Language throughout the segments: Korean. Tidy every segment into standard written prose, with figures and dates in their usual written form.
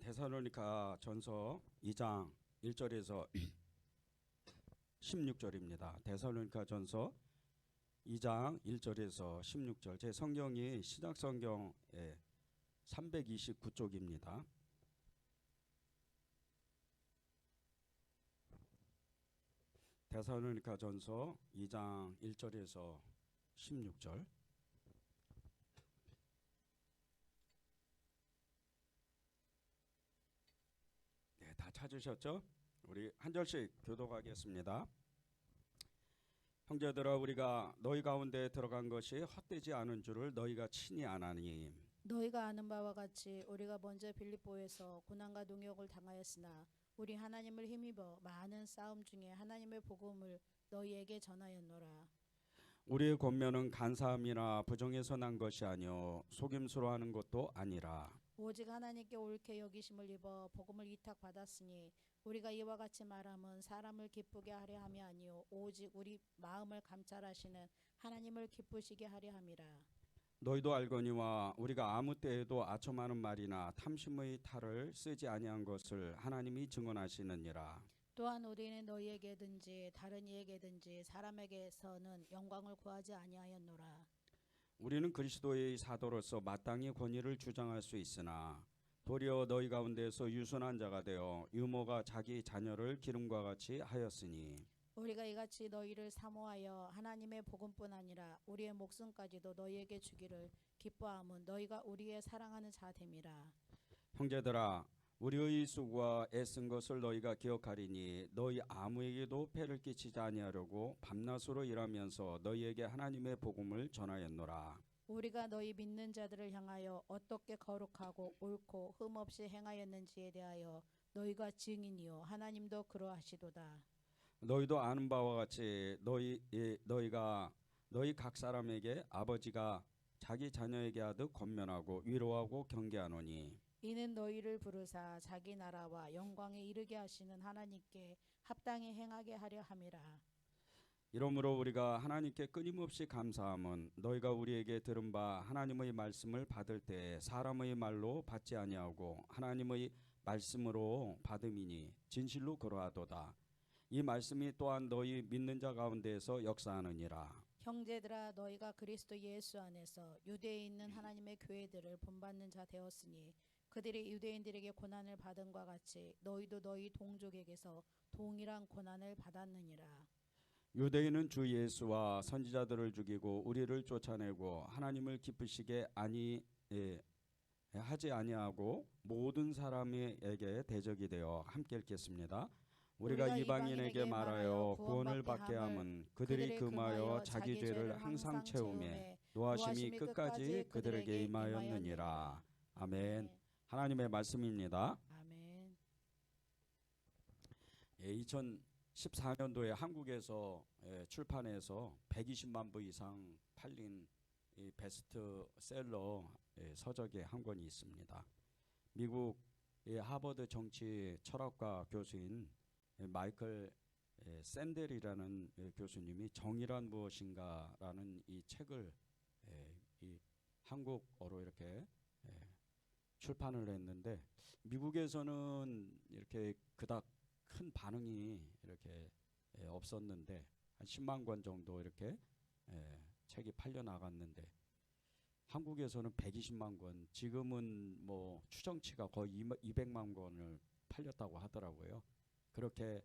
데살로니가 전서 2장 1절에서 16절입니다. 데살로니가 전서 2장 1절에서 16절. 제 성경이 신약 성경의 329쪽입니다. 데살로니가 전서 2장 1절에서 16절. 네, 다 찾으셨죠? 우리 한 절씩 교독하겠습니다. 형제들아, 우리가 너희 가운데 들어간 것이 헛되지 않은 줄을 너희가 친히 아나니, 너희가 아는 바와 같이 우리가 먼저 빌립보에서 고난과 농역을 당하였으나 우리 하나님을 힘입어 많은 싸움 중에 하나님의 복음을 너희에게 전하였노라. 우리의 권면은 간사함이나 부정에서 난 것이 아니요 속임수로 하는 것도 아니라 오직 하나님께 옳게 여기심을 입어 복음을 위탁받았으니 우리가 이와 같이 말함은 사람을 기쁘게 하려 함이 아니요 오직 우리 마음을 감찰하시는 하나님을 기쁘시게 하려 함이라. 너희도 알거니와 우리가 아무 때에도 아첨하는 말이나 탐심의 탈을 쓰지 아니한 것을 하나님이 증언하시느니라. 또한 우리는 너희에게든지 다른 이에게든지 사람에게서는 영광을 구하지 아니하였노라. 우리는 그리스도의 사도로서 마땅히 권위를 주장할 수 있으나 도리어 너희 가운데서 유순한 자가 되어 유모가 자기 자녀를 기름과 같이 하였으니 우리가 이같이 너희를 사모하여 하나님의 복음뿐 아니라 우리의 목숨까지도 너희에게 주기를 기뻐함은 너희가 우리의 사랑하는 자 됨이라. 형제들아, 우리의 수고와 애쓴 것을 너희가 기억하리니 너희 아무에게도 폐를 끼치지 아니하려고 밤낮으로 일하면서 너희에게 하나님의 복음을 전하였노라. 우리가 너희 믿는 자들을 향하여 어떻게 거룩하고 옳고 흠없이 행하였는지에 대하여 너희가 증인이요 하나님도 그러하시도다. 너희도 아는 바와 같이 너희가 너희 각 사람에게 아버지가 자기 자녀에게 하듯 권면하고 위로하고 경계하노니 이는 너희를 부르사 자기 나라와 영광에 이르게 하시는 하나님께 합당히 행하게 하려 함이라. 이러므로 우리가 하나님께 끊임없이 감사함은 너희가 우리에게 들은 바 하나님의 말씀을 받을 때 사람의 말로 받지 아니하고 하나님의 말씀으로 받음이니 진실로 그러하도다. 이 말씀이 또한 너희 믿는 자 가운데에서 역사하느니라. 형제들아, 너희가 그리스도 예수 안에서 유대에 있는 하나님의 교회들을 본받는 자 되었으니 그들이 유대인들에게 고난을 받은 것 같이 너희도 너희 동족에게서 동일한 고난을 받았느니라. 유대인은 주 예수와 선지자들을 죽이고 우리를 쫓아내고 하나님을 기쁘시게 하지 아니하고 모든 사람에게 대적이 되어 함께 읽겠습니다. 우리가 이방인에게 말하여 구원을 받게 함은 그들이 금하여 자기 죄를 항상 채우매 노하심이 끝까지 그들에게 임하였느니라. 아멘. 하나님의 말씀입니다. 아멘. 2014년도에 한국에서 출판해서 120만 부 이상 팔린 이 베스트셀러 서적의 한 권이 있습니다. 미국 하버드 정치 철학과 교수인 마이클 샌델이라는 교수님이 정의란 무엇인가라는 이 책을 이 한국어로 이렇게 출판을 했는데 미국에서는 이렇게 그닥 큰 반응이 이렇게 없었는데 한 10만 권 정도 이렇게 책이 팔려 나갔는데 한국에서는 120만 권, 지금은 뭐 추정치가 거의 200만 권을 팔렸다고 하더라고요. 그렇게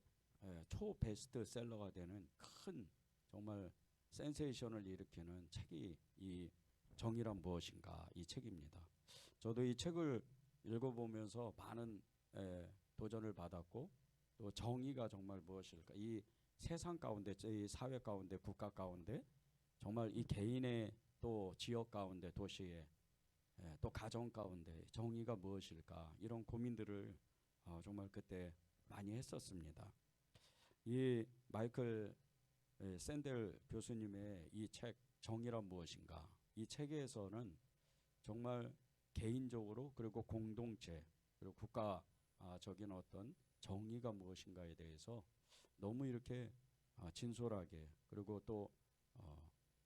초 베스트셀러가 되는 큰 정말 센세이션을 일으키는 책이 이 정의란 무엇인가 이 책입니다. 저도 이 책을 읽어보면서 많은 도전을 받았고 또 정의가 정말 무엇일까 이 세상 가운데 이 사회 가운데 국가 가운데 정말 이 개인의 또 지역 가운데 도시에 또 가정 가운데 정의가 무엇일까 이런 고민들을 정말 그때 많이 했었습니다. 이 마이클 샌델 교수님의 이 책 정의란 무엇인가 이 책에서는 정말 개인적으로 그리고 공동체 그리고 국가적인 어떤 정의가 무엇인가에 대해서 너무 이렇게 진솔하게 그리고 또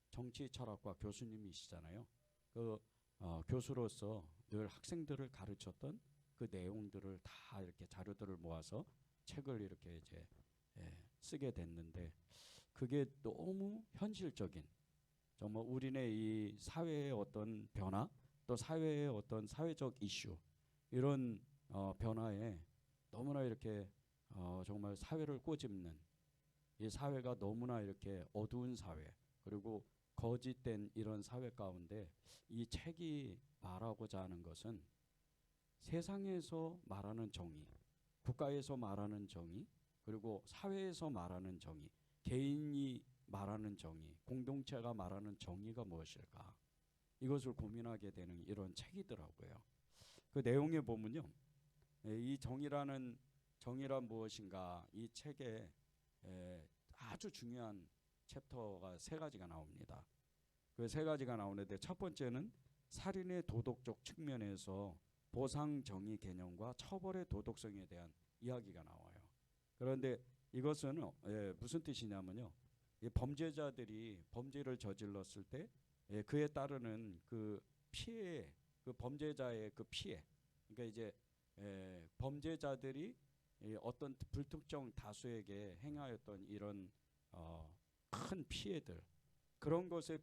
정치 철학과 교수님이시잖아요. 그 교수로서 늘 학생들을 가르쳤던 그 내용들을 다 이렇게 자료들을 모아서 책을 이렇게 이제 쓰게 됐는데, 그게 너무 현실적인, 정말 우리네 이 사회의 어떤 변화, 또 사회의 어떤 사회적 이슈, 이런 변화에 너무나 이렇게 정말 사회를 꼬집는, 이 사회가 너무나 이렇게 어두운 사회, 그리고 거짓된 이런 사회 가운데 이 책이 말하고자 하는 것은 세상에서 말하는 정의, 국가에서 말하는 정의, 그리고 사회에서 말하는 정의, 개인이 말하는 정의, 공동체가 말하는 정의가 무엇일까, 이것을 고민하게 되는 이런 책이더라고요. 그 내용에 보면요, 이 정의란 무엇인가, 이 책에 아주 중요한 챕터가 세 가지가 나옵니다. 그 세 가지가 나오는데, 첫 번째는 살인의 도덕적 측면에서 보상 정의 개념과 처벌의 도덕성에 대한 이야기가 나와요. 그런데 이것은 무슨 뜻이냐면요, 이 범죄자들이 범죄를 저질렀을 때 그에 따르는 그 피해, 그 범죄자의 그 피해, 그러니까 이제 범죄자들이 어떤 불특정 다수에게 행하였던 이런 큰 피해들, 그런 것에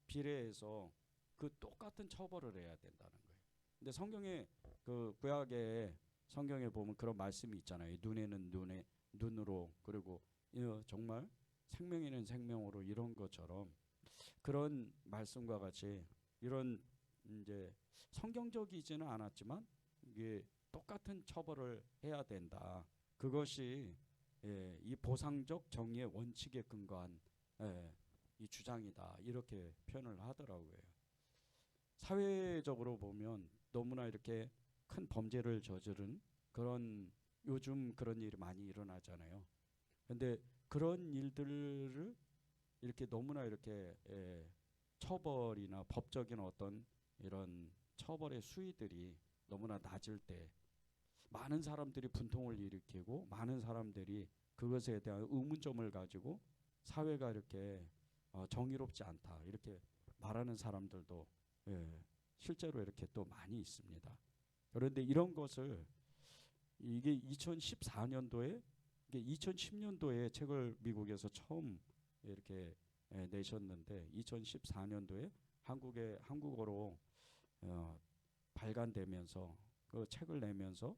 비례해서 그 똑같은 처벌을 해야 된다는 거예요. 근데 성경에, 그 구약의 성경에 보면 그런 말씀이 있잖아요. 눈에는 눈으로, 그리고 정말 생명에는 생명으로, 이런 것처럼 그런 말씀과 같이 이런 이제 성경적이지는 않았지만 이게 똑같은 처벌을 해야 된다. 그것이 이 보상적 정의의 원칙에 근거한 이 주장이다, 이렇게 표현을 하더라고요. 사회적으로 보면 너무나 이렇게 큰 범죄를 저지른 그런, 요즘 그런 일이 많이 일어나잖아요. 근데 그런 일들을 이렇게 너무나 이렇게 처벌이나 법적인 어떤 이런 처벌의 수위들이 너무나 낮을 때 많은 사람들이 분통을 일으키고, 많은 사람들이 그것에 대한 의문점을 가지고 사회가 이렇게 정의롭지 않다, 이렇게 말하는 사람들도 실제로 이렇게 또 많이 있습니다. 그런데 이런 것을, 이게 2014년도에, 이게 2010년도에 책을 미국에서 처음 이렇게 내셨는데, 2014년도에 한국어로 발간되면서 그 책을 내면서,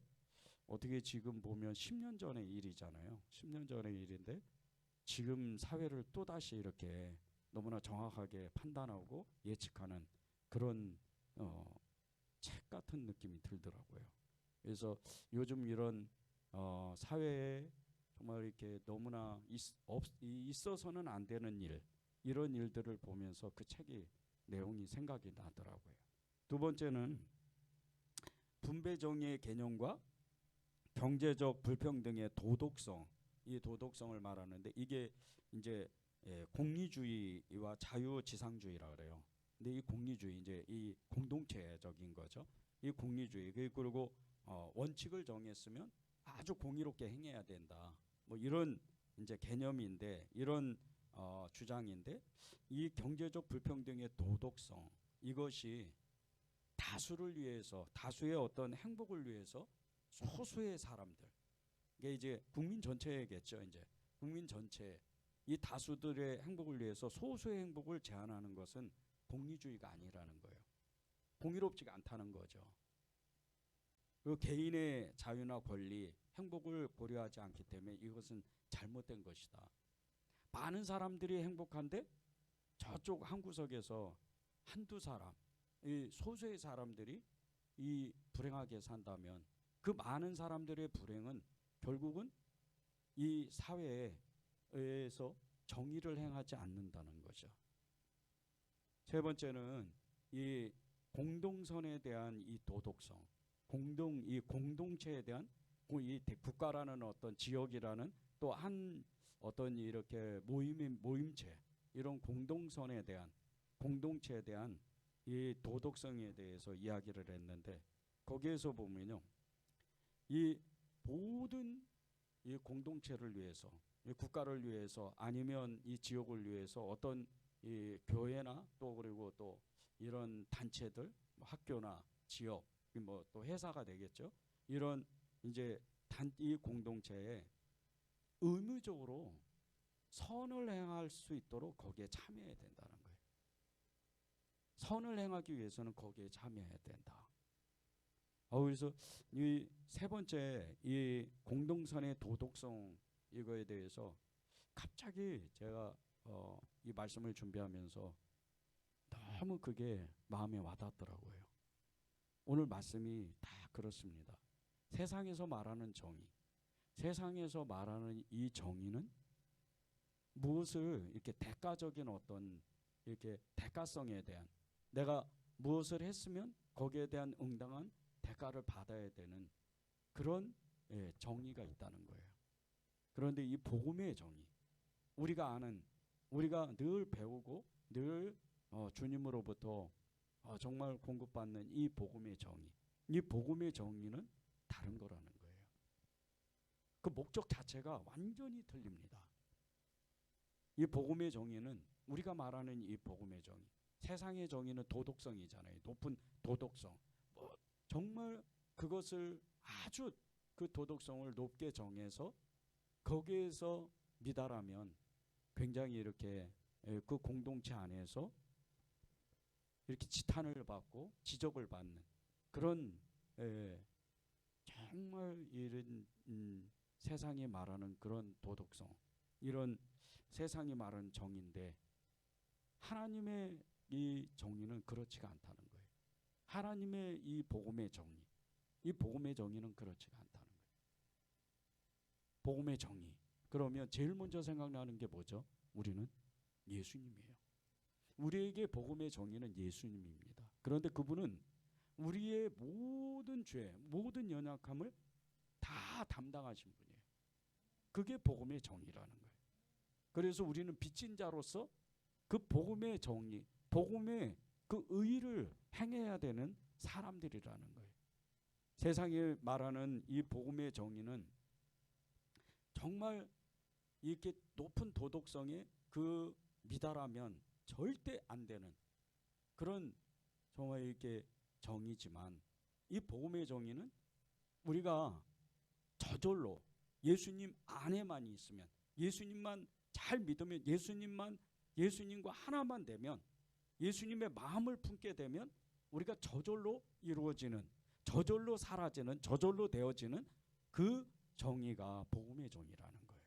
어떻게 지금 보면 10년 전의 일이잖아요. 10년 전의 일인데 지금 사회를 또다시 이렇게 너무나 정확하게 판단하고 예측하는 그런 책 같은 느낌이 들더라고요. 그래서 요즘 이런 사회에 정말 이렇게 너무나 있어서는 안 되는 일, 이런 일들을 보면서 그 책이 내용이 생각이 나더라고요. 두 번째는 분배 정의의 개념과 경제적 불평등의 도덕성, 이 도덕성을 말하는데, 이게 이제 공리주의와 자유지상주의라 그래요. 근데 이 공리주의, 이제 이 공동체적인 거죠. 이 공리주의, 그리고 원칙을 정했으면 아주 공의롭게 행해야 된다, 뭐 이런 이제 개념인데, 이런 주장인데, 이 경제적 불평등의 도덕성, 이것이 다수를 위해서, 다수의 어떤 행복을 위해서 소수의 사람들, 이게 이제 국민 전체겠죠. 이제 국민 전체, 이 다수들의 행복을 위해서 소수의 행복을 제한하는 것은 공리주의가 아니라는 거예요. 공의롭지가 않다는 거죠. 그 개인의 자유나 권리, 행복을 고려하지 않기 때문에 이것은 잘못된 것이다. 많은 사람들이 행복한데 저쪽 한 구석에서 한두 사람, 이 소수의 사람들이 이 불행하게 산다면, 그 많은 사람들의 불행은 결국은 이 사회에서 정의를 행하지 않는다는 거죠. 세 번째는 이 공동선에 대한 이 도덕성, 이 공동체에 대한, 이 국가라는 어떤 지역이라는 또 한 어떤 이렇게 모임체, 이런 공동선에 대한, 공동체에 대한 이 도덕성에 대해서 이야기를 했는데, 거기에서 보면요, 이 모든 이 공동체를 위해서, 이 국가를 위해서, 아니면 이 지역을 위해서 어떤 이 교회나 또 그리고 또 이런 단체들, 학교나 지역, 뭐 또 회사가 되겠죠. 이런 이제 이 공동체에 의무적으로 선을 행할 수 있도록 거기에 참여해야 된다는 거예요. 선을 행하기 위해서는 거기에 참여해야 된다. 그래서 이 세 번째 이 공동선의 도덕성 이거에 대해서 갑자기 제가 이 말씀을 준비하면서 너무 그게 마음에 와닿더라고요. 오늘 말씀이 다 그렇습니다. 세상에서 말하는 정의, 세상에서 말하는 이 정의는 무엇을 이렇게 대가적인 어떤 이렇게 대가성에 대한 내가 무엇을 했으면 거기에 대한 응당한 대가를 받아야 되는 그런 정의가 있다는 거예요. 그런데 이 복음의 정의, 우리가 아는, 우리가 늘 배우고 늘 주님으로부터 정말 공급받는 이 복음의 정의, 이 복음의 정의는 다른 거라는 거예요. 그 목적 자체가 완전히 틀립니다. 이 복음의 정의는 우리가 말하는 이 복음의 정의, 세상의 정의는 도덕성이잖아요. 높은 도덕성. 정말 그것을 아주 그 도덕성을 높게 정해서 거기에서 미달하면 굉장히 이렇게 그 공동체 안에서 이렇게 지탄을 받고 지적을 받는 그런 정말 이런 세상이 말하는 그런 도덕성, 이런 세상이 말하는 정의인데 하나님의 이 정의는 그렇지가 않다는 거예요. 하나님의 이 복음의 정의, 이 복음의 정의는 그렇지가 않다는 거예요. 복음의 정의. 그러면 제일 먼저 생각나는 게 뭐죠? 우리는 예수님이에요. 우리에게 복음의 정의는 예수님입니다. 그런데 그분은 우리의 모든 죄, 모든 연약함을 다 담당하신 분이에요. 그게 복음의 정의라는 거예요. 그래서 우리는 빚진 자로서 그 복음의 정의, 복음의 그 의를 행해야 되는 사람들이라는 거예요. 세상에 말하는 이 복음의 정의는 정말 이렇게 높은 도덕성에 그 미달하면 절대 안 되는 그런 정말 이렇게 정의지만 이 복음의 정의는 우리가 저절로 예수님 안에만 있으면, 예수님만 잘 믿으면, 예수님과 하나만 되면, 예수님의 마음을 품게 되면 우리가 저절로 이루어지는, 저절로 사라지는, 저절로 되어지는 그 정의가 복음의 정의라는 거예요.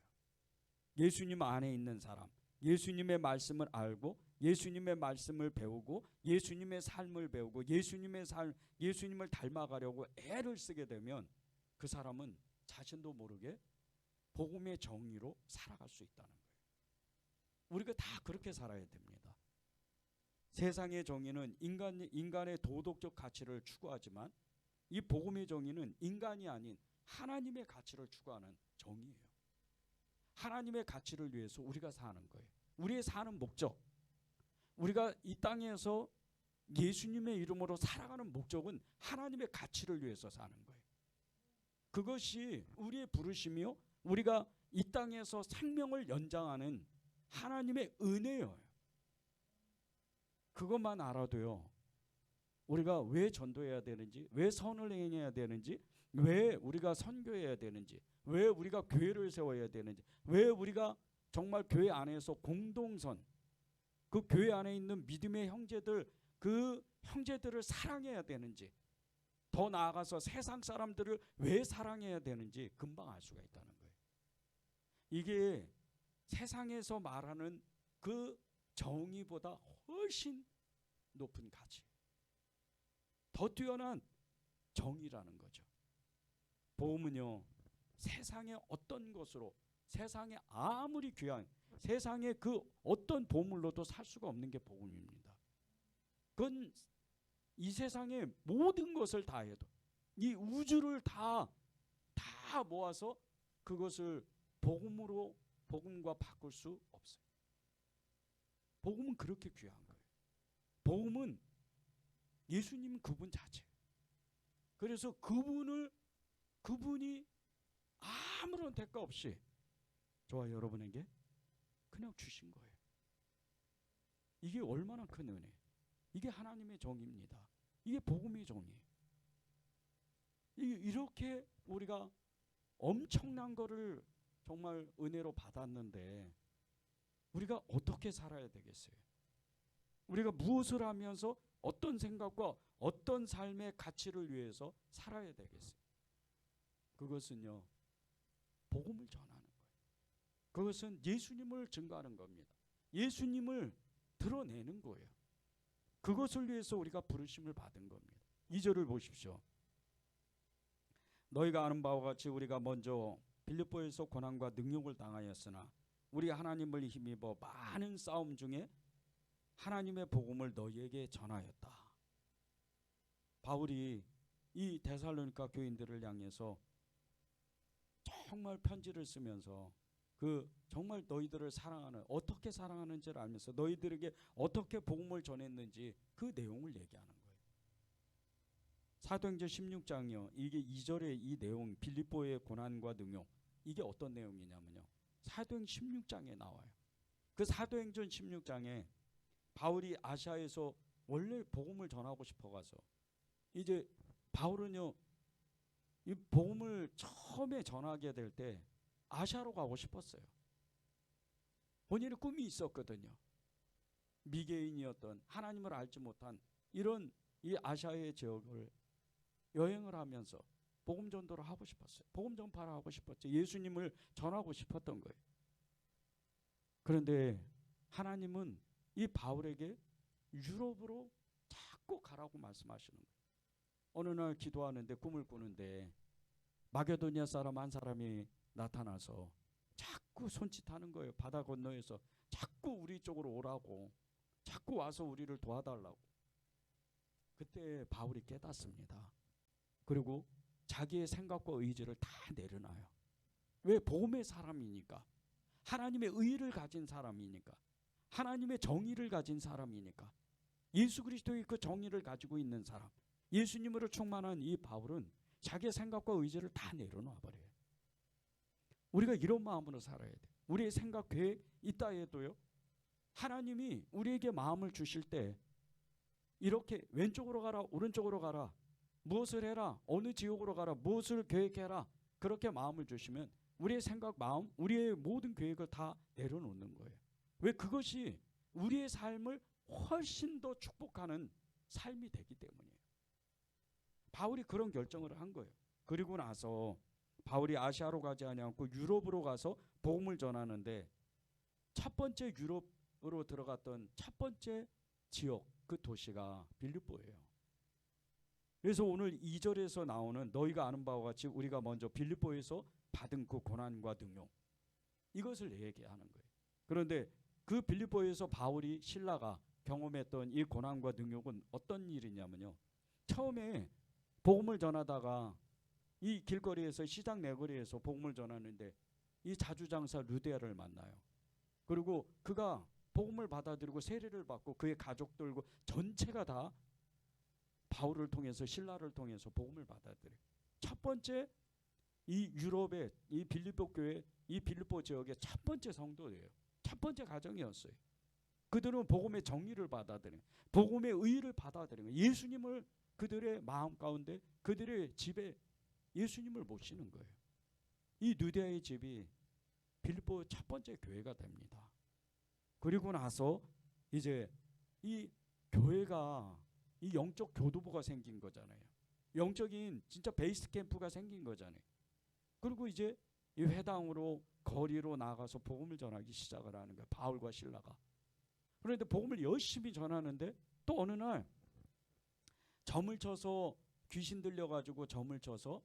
예수님 안에 있는 사람, 예수님의 말씀을 알고 예수님의 말씀을 배우고 예수님의 삶을 배우고 예수님을 닮아가려고 애를 쓰게 되면 그 사람은 자신도 모르게 복음의 정의로 살아갈 수 있다는 거예요. 우리가 다 그렇게 살아야 됩니다. 세상의 정의는 인간의 도덕적 가치를 추구하지만 이 복음의 정의는 인간이 아닌 하나님의 가치를 추구하는 정의예요. 하나님의 가치를 위해서 우리가 사는 거예요. 우리의 사는 목적, 우리가 이 땅에서 예수님의 이름으로 살아가는 목적은 하나님의 가치를 위해서 사는 거예요. 그것이 우리의 부르심이요, 우리가 이 땅에서 생명을 연장하는 하나님의 은혜예요. 그것만 알아도요, 우리가 왜 전도해야 되는지, 왜 선을 행해야 되는지, 왜 우리가 선교해야 되는지, 왜 우리가 교회를 세워야 되는지, 왜 우리가 정말 교회 안에서 공동선, 그 교회 안에 있는 믿음의 형제들, 그 형제들을 사랑해야 되는지, 더 나아가서 세상 사람들을 왜 사랑해야 되는지 금방 알 수가 있다는 거예요. 이게 세상에서 말하는 그 정의보다 훨씬 높은 가치, 더 뛰어난 정의라는 거죠. 복음은요, 세상의 어떤 것으로, 세상에 아무리 귀한 세상의 그 어떤 보물로도 살 수가 없는 게 복음입니다. 그건 이 세상의 모든 것을 다 해도, 이 우주를 다 모아서 그것을 복음으로, 복음과 바꿀 수 없어요. 복음은 그렇게 귀한 거예요. 복음은 예수님 그분 자체. 그래서 그분이 아무런 대가 없이 저와 여러분에게 그냥 주신 거예요. 이게 얼마나 큰 은혜. 이게 하나님의 정의입니다. 이게 복음의 정의예요. 이렇게 우리가 엄청난 거를 정말 은혜로 받았는데 우리가 어떻게 살아야 되겠어요? 우리가 무엇을 하면서 어떤 생각과 어떤 삶의 가치를 위해서 살아야 되겠어요? 그것은요, 복음을 전하는 거예요. 그것은 예수님을 증거하는 겁니다. 예수님을 드러내는 거예요. 그것을 위해서 우리가 부르심을 받은 겁니다. 2절을 보십시오. 너희가 아는 바와 같이 우리가 먼저 빌립보에서 고난과 능욕을 당하였으나 우리 하나님을 힘입어 많은 싸움 중에 하나님의 복음을 너희에게 전하였다. 바울이 이 데살로니가 교인들을 향해서 정말 편지를 쓰면서 그 정말 너희들을 사랑하는, 어떻게 사랑하는지를 알면서 너희들에게 어떻게 복음을 전했는지 그 내용을 얘기하는 거예요. 사도행전 16장이요. 이게 2절의 이 내용, 빌립보의 고난과 능욕, 이게 어떤 내용이냐면요, 사도행 16장에 나와요. 그 사도행전 16장에 바울이 아시아에서 원래 복음을 전하고 싶어가서, 이제 바울은요 이 복음을 처음에 전하게 될 때 아시아로 가고 싶었어요. 본인의 꿈이 있었거든요. 미개인이었던, 하나님을 알지 못한 이런 이 아시아의 지역을 여행을 하면서 복음 전도를 하고 싶었어요. 복음 전파를 하고 싶었죠. 예수님을 전하고 싶었던 거예요. 그런데 하나님은 이 바울에게 유럽으로 자꾸 가라고 말씀하시는 거예요. 어느 날 기도하는데 꿈을 꾸는데 마게도니아 사람 한 사람이 나타나서 자꾸 손짓하는 거예요. 바다 건너에서 자꾸 우리 쪽으로 오라고, 자꾸 와서 우리를 도와달라고. 그때 바울이 깨닫습니다. 그리고 자기의 생각과 의지를 다 내려놔요. 왜? 복음의 사람이니까, 하나님의 의를 가진 사람이니까, 하나님의 정의를 가진 사람이니까, 예수 그리스도의 그 정의를 가지고 있는 사람, 예수님으로 충만한 이 바울은 자기의 생각과 의지를 다 내려놔 버려요. 우리가 이런 마음으로 살아야 돼. 우리의 생각, 계획 있다 해도요, 하나님이 우리에게 마음을 주실 때 이렇게 왼쪽으로 가라, 오른쪽으로 가라, 무엇을 해라, 어느 지역으로 가라, 무엇을 계획해라, 그렇게 마음을 주시면 우리의 생각, 마음, 우리의 모든 계획을 다 내려놓는 거예요. 왜? 그것이 우리의 삶을 훨씬 더 축복하는 삶이 되기 때문이에요. 바울이 그런 결정을 한 거예요. 그리고 나서 바울이 아시아로 가지 아니하고 유럽으로 가서 복음을 전하는데, 첫 번째 유럽으로 들어갔던 첫 번째 지역, 그 도시가 빌립보예요. 그래서 오늘 2절에서 나오는 너희가 아는 바와 같이 우리가 먼저 빌립보에서 받은 그 고난과 능욕, 이것을 얘기하는 거예요. 그런데 그 빌립보에서 바울이, 신라가 경험했던 이 고난과 능욕은 어떤 일이냐면요, 처음에 복음을 전하다가 이 길거리에서, 시장 내거리에서 복음을 전하는데 이 자주장사 루디아를 만나요. 그리고 그가 복음을 받아들이고 세례를 받고 그의 가족들과 전체가 다 바울을 통해서, 신라를 통해서 복음을 받아들여요. 첫 번째 이 유럽의 이 빌립보 교회, 이 빌립보 지역의 첫 번째 성도예요. 첫 번째 가정이었어요. 그들은 복음의 정의를 받아들여요. 복음의 의의를 받아들여요. 예수님을 그들의 마음 가운데, 그들의 집에 예수님을 모시는 거예요. 이 누디아의 집이 빌립보 첫 번째 교회가 됩니다. 그리고 나서 이제 이 교회가 이 영적 교두보가 생긴 거잖아요. 영적인 진짜 베이스 캠프가 생긴 거잖아요. 그리고 이제 이 회당으로, 거리로 나가서 복음을 전하기 시작을 하는 거예요. 바울과 신라가. 그런데 복음을 열심히 전하는데 또 어느 날 점을 쳐서, 귀신 들려가지고 점을 쳐서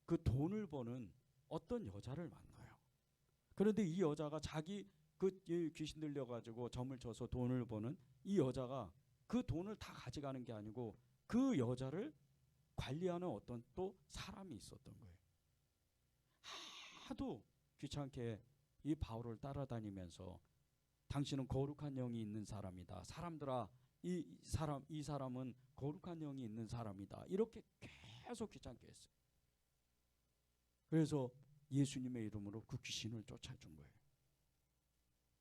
그 돈을 버는 어떤 여자를 만나요. 그런데 이 여자가 자기 그 귀신 들려가지고 점을 쳐서 돈을 버는 이 여자가 그 돈을 다 가져가는 게 아니고 그 여자를 관리하는 어떤 또 사람이 있었던 거예요. 하도 귀찮게 이 바울을 따라다니면서 당신은 거룩한 영이 있는 사람이다. 사람들아, 이 사람은 거룩한 영이 있는 사람이다. 이렇게 계속 귀찮게 했어요. 그래서 예수님의 이름으로 그 귀신을 쫓아준 거예요.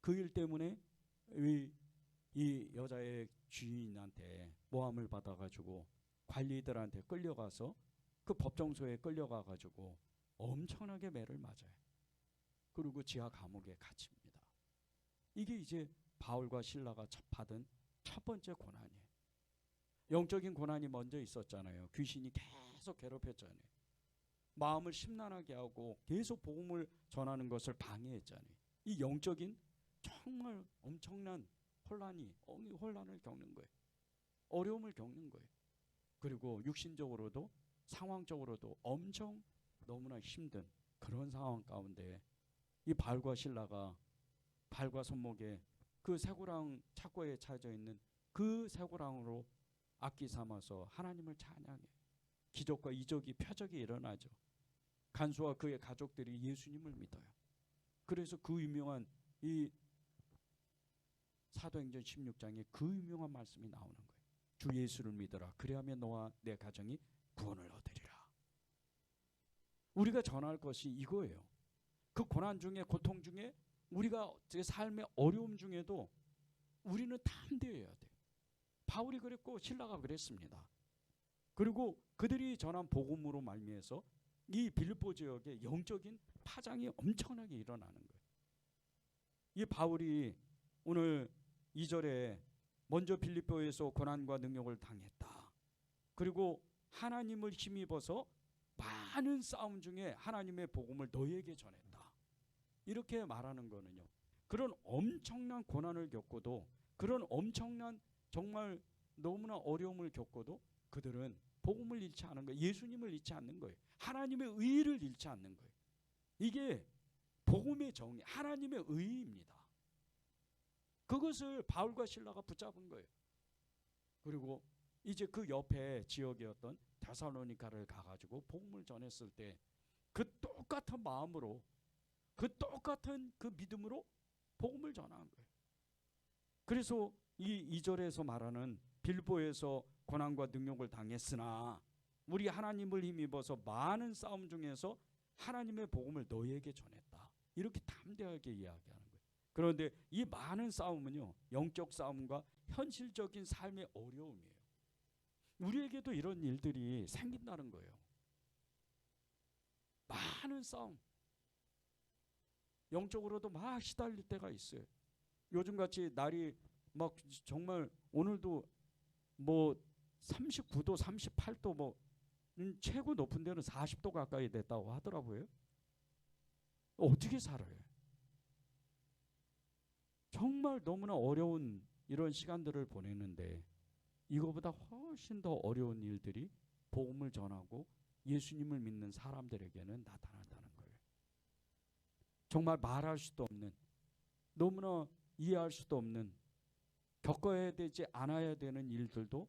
그 일 때문에 이 여자의 주인한테 모함을 받아가지고 관리들한테 끌려가서 그 법정소에 끌려가 가지고 엄청나게 매를 맞아요. 그리고 지하 감옥에 갇힙니다. 이게 이제 바울과 실라가 받은 첫 번째 고난이에요. 영적인 고난이 먼저 있었잖아요. 귀신이 계속 괴롭혔잖아요. 마음을 심란하게 하고 계속 복음을 전하는 것을 방해했잖아요. 이 영적인 정말 엄청난 혼란을 겪는 거예요. 어려움을 겪는 거예요. 그리고 육신적으로도 상황적으로도 엄청 너무나 힘든 그런 상황 가운데 이 발과 신라가 발과 손목에 그 쇠고랑 착고에 차져 있는 그 쇠고랑으로 악기 삼아서 하나님을 찬양해. 기적과 이적이 표적이 일어나죠. 간수와 그의 가족들이 예수님을 믿어요. 그래서 그 유명한 이 사도행전 16장에 그 유명한 말씀이 나오는 거예요. 주 예수를 믿어라. 그리하면 너와 내 가정이 구원을 얻으리라. 우리가 전할 것이 이거예요. 그 고난 중에 고통 중에 우리가 삶의 어려움 중에도 우리는 담대해야 돼. 바울이 그랬고 실라가 그랬습니다. 그리고 그들이 전한 복음으로 말미해서 이 빌립보 지역에 영적인 파장이 엄청나게 일어나는 거예요. 이 바울이 오늘 2절에 먼저 빌립보에서 고난과 능력을 당했다. 그리고 하나님을 힘입어서 많은 싸움 중에 하나님의 복음을 너희에게 전했다. 이렇게 말하는 거는요. 그런 엄청난 고난을 겪고도 그런 엄청난 정말 너무나 어려움을 겪고도 그들은 복음을 잃지 않은 거예요. 예수님을 잃지 않는 거예요. 하나님의 의를 잃지 않는 거예요. 이게 복음의 정리, 하나님의 의입니다. 그것을 바울과 실라가 붙잡은 거예요. 그리고 이제 그 옆에 지역이었던 데살로니가를 가가지고 복음을 전했을 때 그 똑같은 마음으로 그 똑같은 그 믿음으로 복음을 전한 거예요. 그래서 이 2절에서 말하는 빌보에서 고난과 능력을 당했으나 우리 하나님을 힘입어서 많은 싸움 중에서 하나님의 복음을 너희에게 전했다. 이렇게 담대하게 이야기하는 거예요. 그런데 이 많은 싸움은요, 영적 싸움과 현실적인 삶의 어려움이에요. 우리에게도 이런 일들이 생긴다는 거예요. 많은 싸움, 영적으로도 막 시달릴 때가 있어요. 요즘같이 날이 막 정말 오늘도 뭐 39도, 38도 뭐 최고 높은 데는 40도 가까이 됐다고 하더라고요. 어떻게 살아요? 정말 너무나 어려운 이런 시간들을 보내는데 이거보다 훨씬 더 어려운 일들이 복음을 전하고 예수님을 믿는 사람들에게는 나타난다는 거예요. 정말 말할 수도 없는, 너무나 이해할 수도 없는, 겪어야 되지 않아야 되는 일들도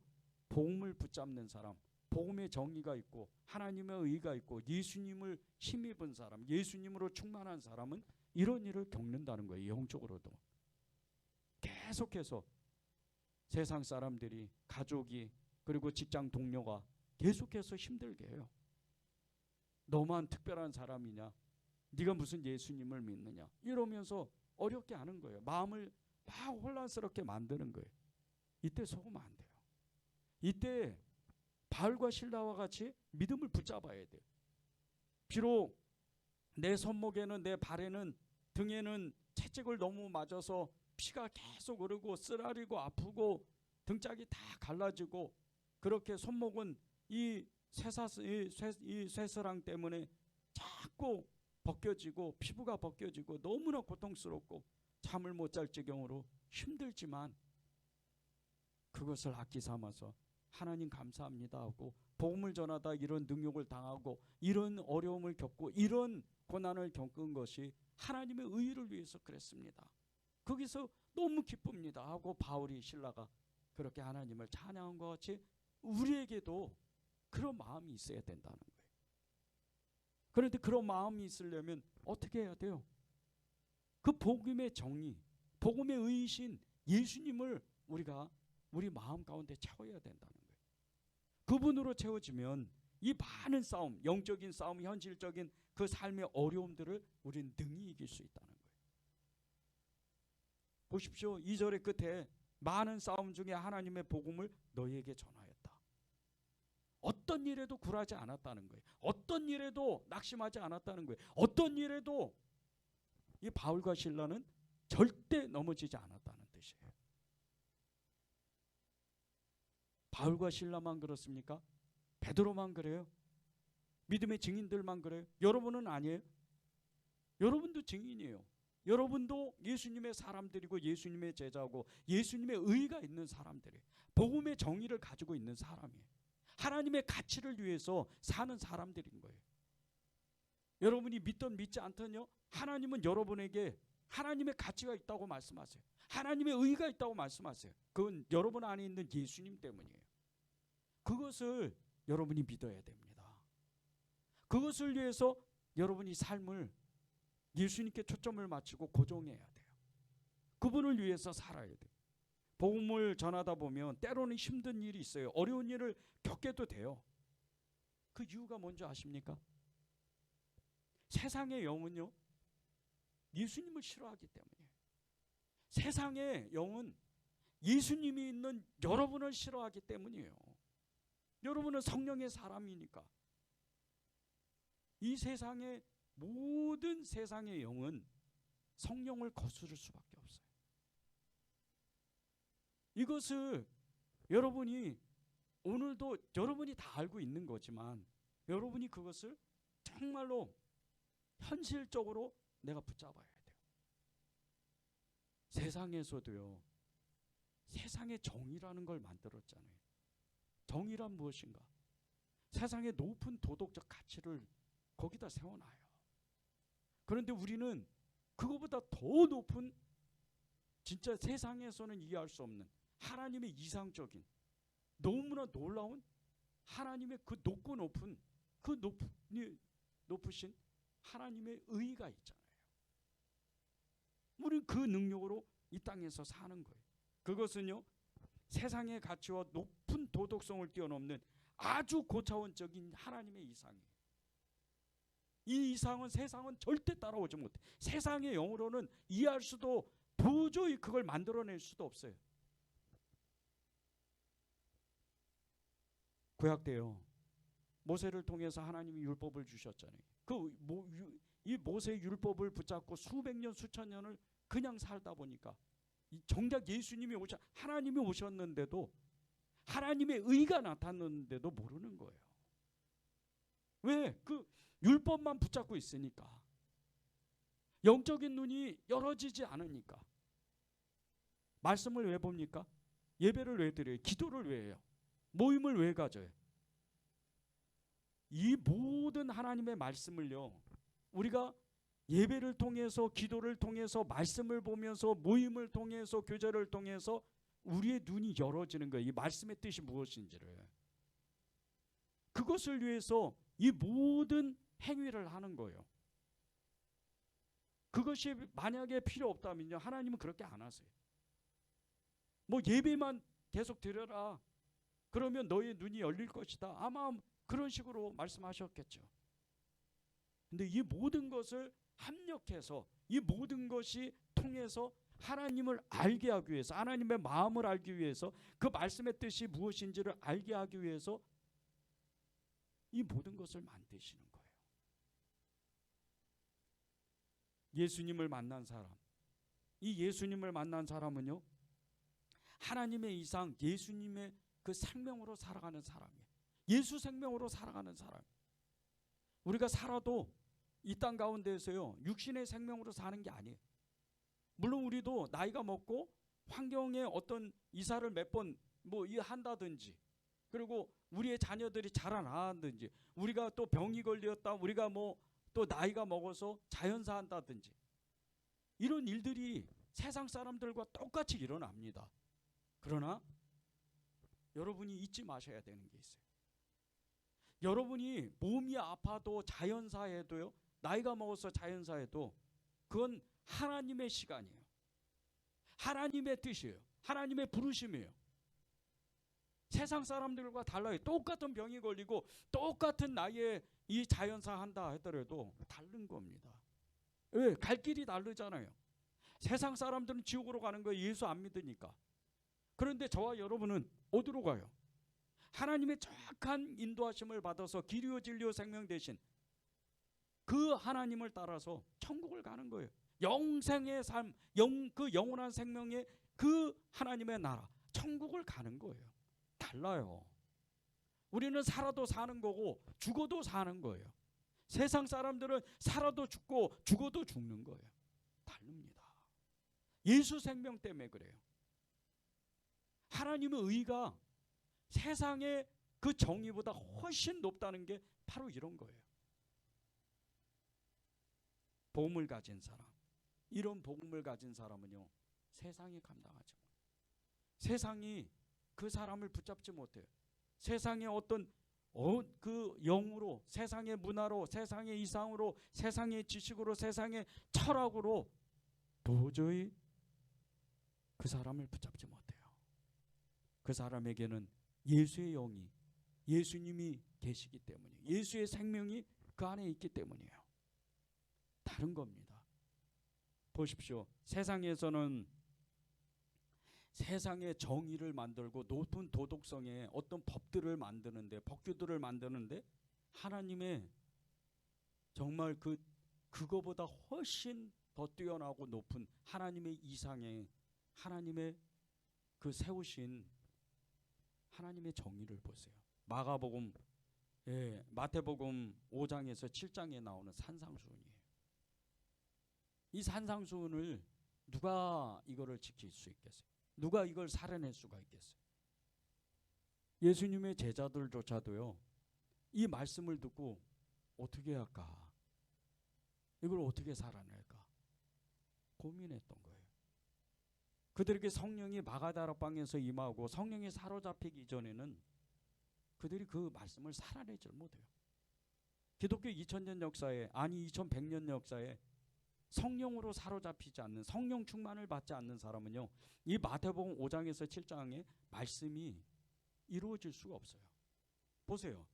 복음을 붙잡는 사람, 복음의 정의가 있고 하나님의 의가 있고 예수님을 힘입은 사람, 예수님으로 충만한 사람은 이런 일을 겪는다는 거예요. 영적으로도 계속해서 세상 사람들이, 가족이, 그리고 직장 동료가 계속해서 힘들게 해요. 너만 특별한 사람이냐, 네가 무슨 예수님을 믿느냐, 이러면서 어렵게 하는 거예요. 마음을 막 혼란스럽게 만드는 거예요. 이때 속으면 안 돼요. 이때 바울과 실라와 같이 믿음을 붙잡아야 돼요. 비록 내 손목에는, 내 발에는, 등에는 채찍을 너무 맞아서 피가 계속 흐르고 쓰라리고 아프고 등짝이 다 갈라지고 그렇게 손목은 이 쇠사랑 때문에 자꾸 벗겨지고 피부가 벗겨지고 너무나 고통스럽고 잠을 못 잘 지경으로 힘들지만 그것을 악기 삼아서 하나님 감사합니다 하고 복음을 전하다 이런 능욕을 당하고 이런 어려움을 겪고 이런 고난을 겪은 것이 하나님의 의를 위해서 그랬습니다. 거기서 너무 기쁩니다 하고 바울이 실라가 그렇게 하나님을 찬양한 것 같이 우리에게도 그런 마음이 있어야 된다는 거예요. 그런데 그런 마음이 있으려면 어떻게 해야 돼요? 그 복음의 정의, 복음의 의이신 예수님을 우리가 우리 마음 가운데 채워야 된다는 거예요. 그분으로 채워지면 이 많은 싸움, 영적인 싸움, 현실적인 그 삶의 어려움들을 우리는 능히 이길 수 있다는 거예요. 보십시오. 2절의 끝에 많은 싸움 중에 하나님의 복음을 너희에게 전하였다. 어떤 일에도 굴하지 않았다는 거예요. 어떤 일에도 낙심하지 않았다는 거예요. 어떤 일에도 이 바울과 실라는 절대 넘어지지 않았다는 뜻이에요. 바울과 실라만 그렇습니까? 베드로만 그래요? 믿음의 증인들만 그래요? 여러분은 아니에요? 여러분도 증인이에요. 여러분도 예수님의 사람들이고 예수님의 제자고 예수님의 의가 있는 사람들이에요. 복음의 정의를 가지고 있는 사람이에요. 하나님의 가치를 위해서 사는 사람들인 거예요. 여러분이 믿든 믿지 않든요, 하나님은 여러분에게 하나님의 가치가 있다고 말씀하세요. 하나님의 의가 있다고 말씀하세요. 그건 여러분 안에 있는 예수님 때문이에요. 그것을 여러분이 믿어야 됩니다. 그것을 위해서 여러분이 삶을 예수님께 초점을 맞추고 고정해야 돼요. 그분을 위해서 살아야 돼요. 복음을 전하다 보면 때로는 힘든 일이 있어요. 어려운 일을 겪게도 돼요. 그 이유가 뭔지 아십니까? 세상의 영은요, 예수님을 싫어하기 때문이에요. 세상의 영은 예수님이 있는 여러분을 싫어하기 때문이에요. 여러분은 성령의 사람이니까. 이 세상의 모든 세상의 영은 성령을 거스를 수밖에 없어요. 이것을 여러분이 오늘도 여러분이 다 알고 있는 거지만 여러분이 그것을 정말로 현실적으로 내가 붙잡아야 돼요. 세상에서도요, 세상의 정의라는 걸 만들었잖아요. 정의란 무엇인가? 세상의 높은 도덕적 가치를 거기다 세워놔요. 그런데 우리는 그거보다 더 높은, 진짜 세상에서는 이해할 수 없는 하나님의 이상적인 너무나 놀라운 하나님의 그 높고 높은 그 높으신 하나님의 의가 있잖아요. 우리는 그 능력으로 이 땅에서 사는 거예요. 그것은요, 세상의 가치와 높은 도덕성을 뛰어넘는 아주 고차원적인 하나님의 이상이에요. 이 이상은 세상은 절대 따라오지 못해. 세상의 영으로는 이해할 수도, 도저히 그걸 만들어낼 수도 없어요. 구약 때요, 모세를 통해서 하나님이 율법을 주셨잖아요. 이 모세 율법을 붙잡고 수백 년 수천 년을 그냥 살다 보니까 정작 예수님이 하나님이 오셨는데도, 하나님의 의가 나타났는데도 모르는 거예요. 왜? 그 율법만 붙잡고 있으니까. 영적인 눈이 열어지지 않으니까. 말씀을 왜 봅니까? 예배를 왜 드려요? 기도를 왜 해요? 모임을 왜 가져요? 이 모든 하나님의 말씀을요, 우리가 예배를 통해서, 기도를 통해서, 말씀을 보면서, 모임을 통해서, 교제를 통해서 우리의 눈이 열어지는 거예요. 이 말씀의 뜻이 무엇인지를. 그것을 위해서 이 모든 행위를 하는 거예요. 그것이 만약에 필요 없다면요, 하나님은 그렇게 안 하세요. 뭐 예배만 계속 드려라, 그러면 너의 눈이 열릴 것이다, 아마 그런 식으로 말씀하셨겠죠. 근데 이 모든 것을 합력해서, 이 모든 것이 통해서 하나님을 알게 하기 위해서, 하나님의 마음을 알기 위해서, 그 말씀의 뜻이 무엇인지를 알게 하기 위해서 이 모든 것을 만드시는 거예요. 예수님을 만난 사람, 이 예수님을 만난 사람은요, 하나님의 이상, 예수님의 그 생명으로 살아가는 사람이에요. 예수 생명으로 살아가는 사람. 우리가 살아도 이 땅 가운데에서요, 육신의 생명으로 사는 게 아니에요. 물론 우리도 나이가 먹고 환경에 어떤 이사를 몇 번 한다든지, 그리고 우리의 자녀들이 자라나든지, 우리가 또 병이 걸렸다, 우리가 또 나이가 먹어서 자연사 한다든지, 이런 일들이 세상 사람들과 똑같이 일어납니다. 그러나 여러분이 잊지 마셔야 되는 게 있어요. 여러분이 몸이 아파도 자연사해도요, 나이가 먹어서 자연사해도 그건 하나님의 시간이에요. 하나님의 뜻이에요. 하나님의 부르심이에요. 세상 사람들과 달라요. 똑같은 병이 걸리고 똑같은 나이에 이 자연사 한다 하더라도 다른 겁니다. 왜? 갈 길이 다르잖아요. 세상 사람들은 지옥으로 가는 거예요. 예수 안 믿으니까. 그런데 저와 여러분은 어디로 가요? 하나님의 정확한 인도하심을 받아서 길이요 진리요 생명 되신 그 하나님을 따라서 천국을 가는 거예요. 영생의 삶, 그 영원한 생명의 그 하나님의 나라, 천국을 가는 거예요. 달라요. 우리는 살아도 사는 거고 죽어도 사는 거예요. 세상 사람들은 살아도 죽고 죽어도 죽는 거예요. 다릅니다. 예수 생명 때문에 그래요. 하나님의 의가 세상의 그 정의보다 훨씬 높다는 게 바로 이런 거예요. 복음을 가진 사람, 이런 복음을 가진 사람은요, 세상이 감당하지 못해요. 세상이 그 사람을 붙잡지 못해요. 세상의 어떤 그 영으로, 세상의 문화로, 세상의 이상으로, 세상의 지식으로, 세상의 철학으로 도저히 그 사람을 붙잡지 못해요. 그 사람에게는 예수의 영이, 예수님이 계시기 때문이에요. 예수의 생명이 그 안에 있기 때문이에요. 다른 겁니다. 보십시오. 세상에서는 세상의 정의를 만들고 높은 도덕성의 어떤 법들을 만드는데, 법규들을 만드는데 하나님의 정말 그거보다 훨씬 더 뛰어나고 높은 하나님의 이상의, 하나님의 그 세우신 하나님의 정의를 보세요. 마가복음, 마태복음 5장에서 7장에 나오는 산상수훈이에요. 이 산상수훈을 누가 이거를 지킬 수 있겠어요? 누가 이걸 살아낼 수가 있겠어요? 예수님의 제자들조차도요, 이 말씀을 듣고 어떻게 할까? 이걸 어떻게 살아낼까? 고민했던 거예요. 그들에게 성령이 마가다락방에서 임하고 성령이 사로잡히기 전에는 그들이 그 말씀을 살아내질 못해요. 기독교 2000년 역사에, 아니 2100년 역사에 성령으로 사로잡히지 않는, 성령 충만을 받지 않는 사람은요, 이 마태복음 5장에서 7장의 말씀이 이루어질 수가 없어요. 보세요.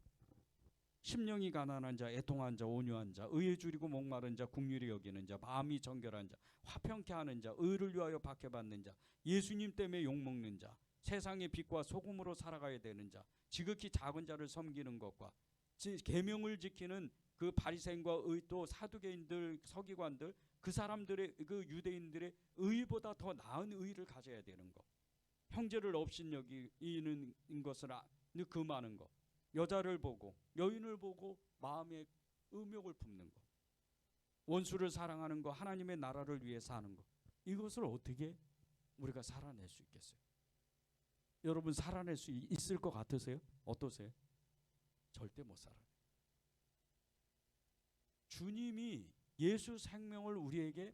심령이 가난한 자, 애통한 자, 온유한 자, 의에 줄이고 목마른 자, 긍휼히 여기는 자, 마음이 정결한 자, 화평케 하는 자, 의를 위하여 박해받는 자, 예수님 때문에 욕먹는 자, 세상의 빛과 소금으로 살아가야 되는 자, 지극히 작은 자를 섬기는 것과 계명을 지키는 그 바리새인과 또 사두개인들, 서기관들, 그 사람들의, 그 유대인들의 의보다 더 나은 의를 가져야 되는 것, 형제를 없인 여기는 것을 금하는 것, 여자를 보고 여인을 보고 마음에 음욕을 품는 것, 원수를 사랑하는 것, 하나님의 나라를 위해 사는 것, 이것을 어떻게 우리가 살아낼 수 있겠어요? 여러분 살아낼 수 있을 것 같으세요? 어떠세요? 절대 못 살아요. 주님이 예수 생명을 우리에게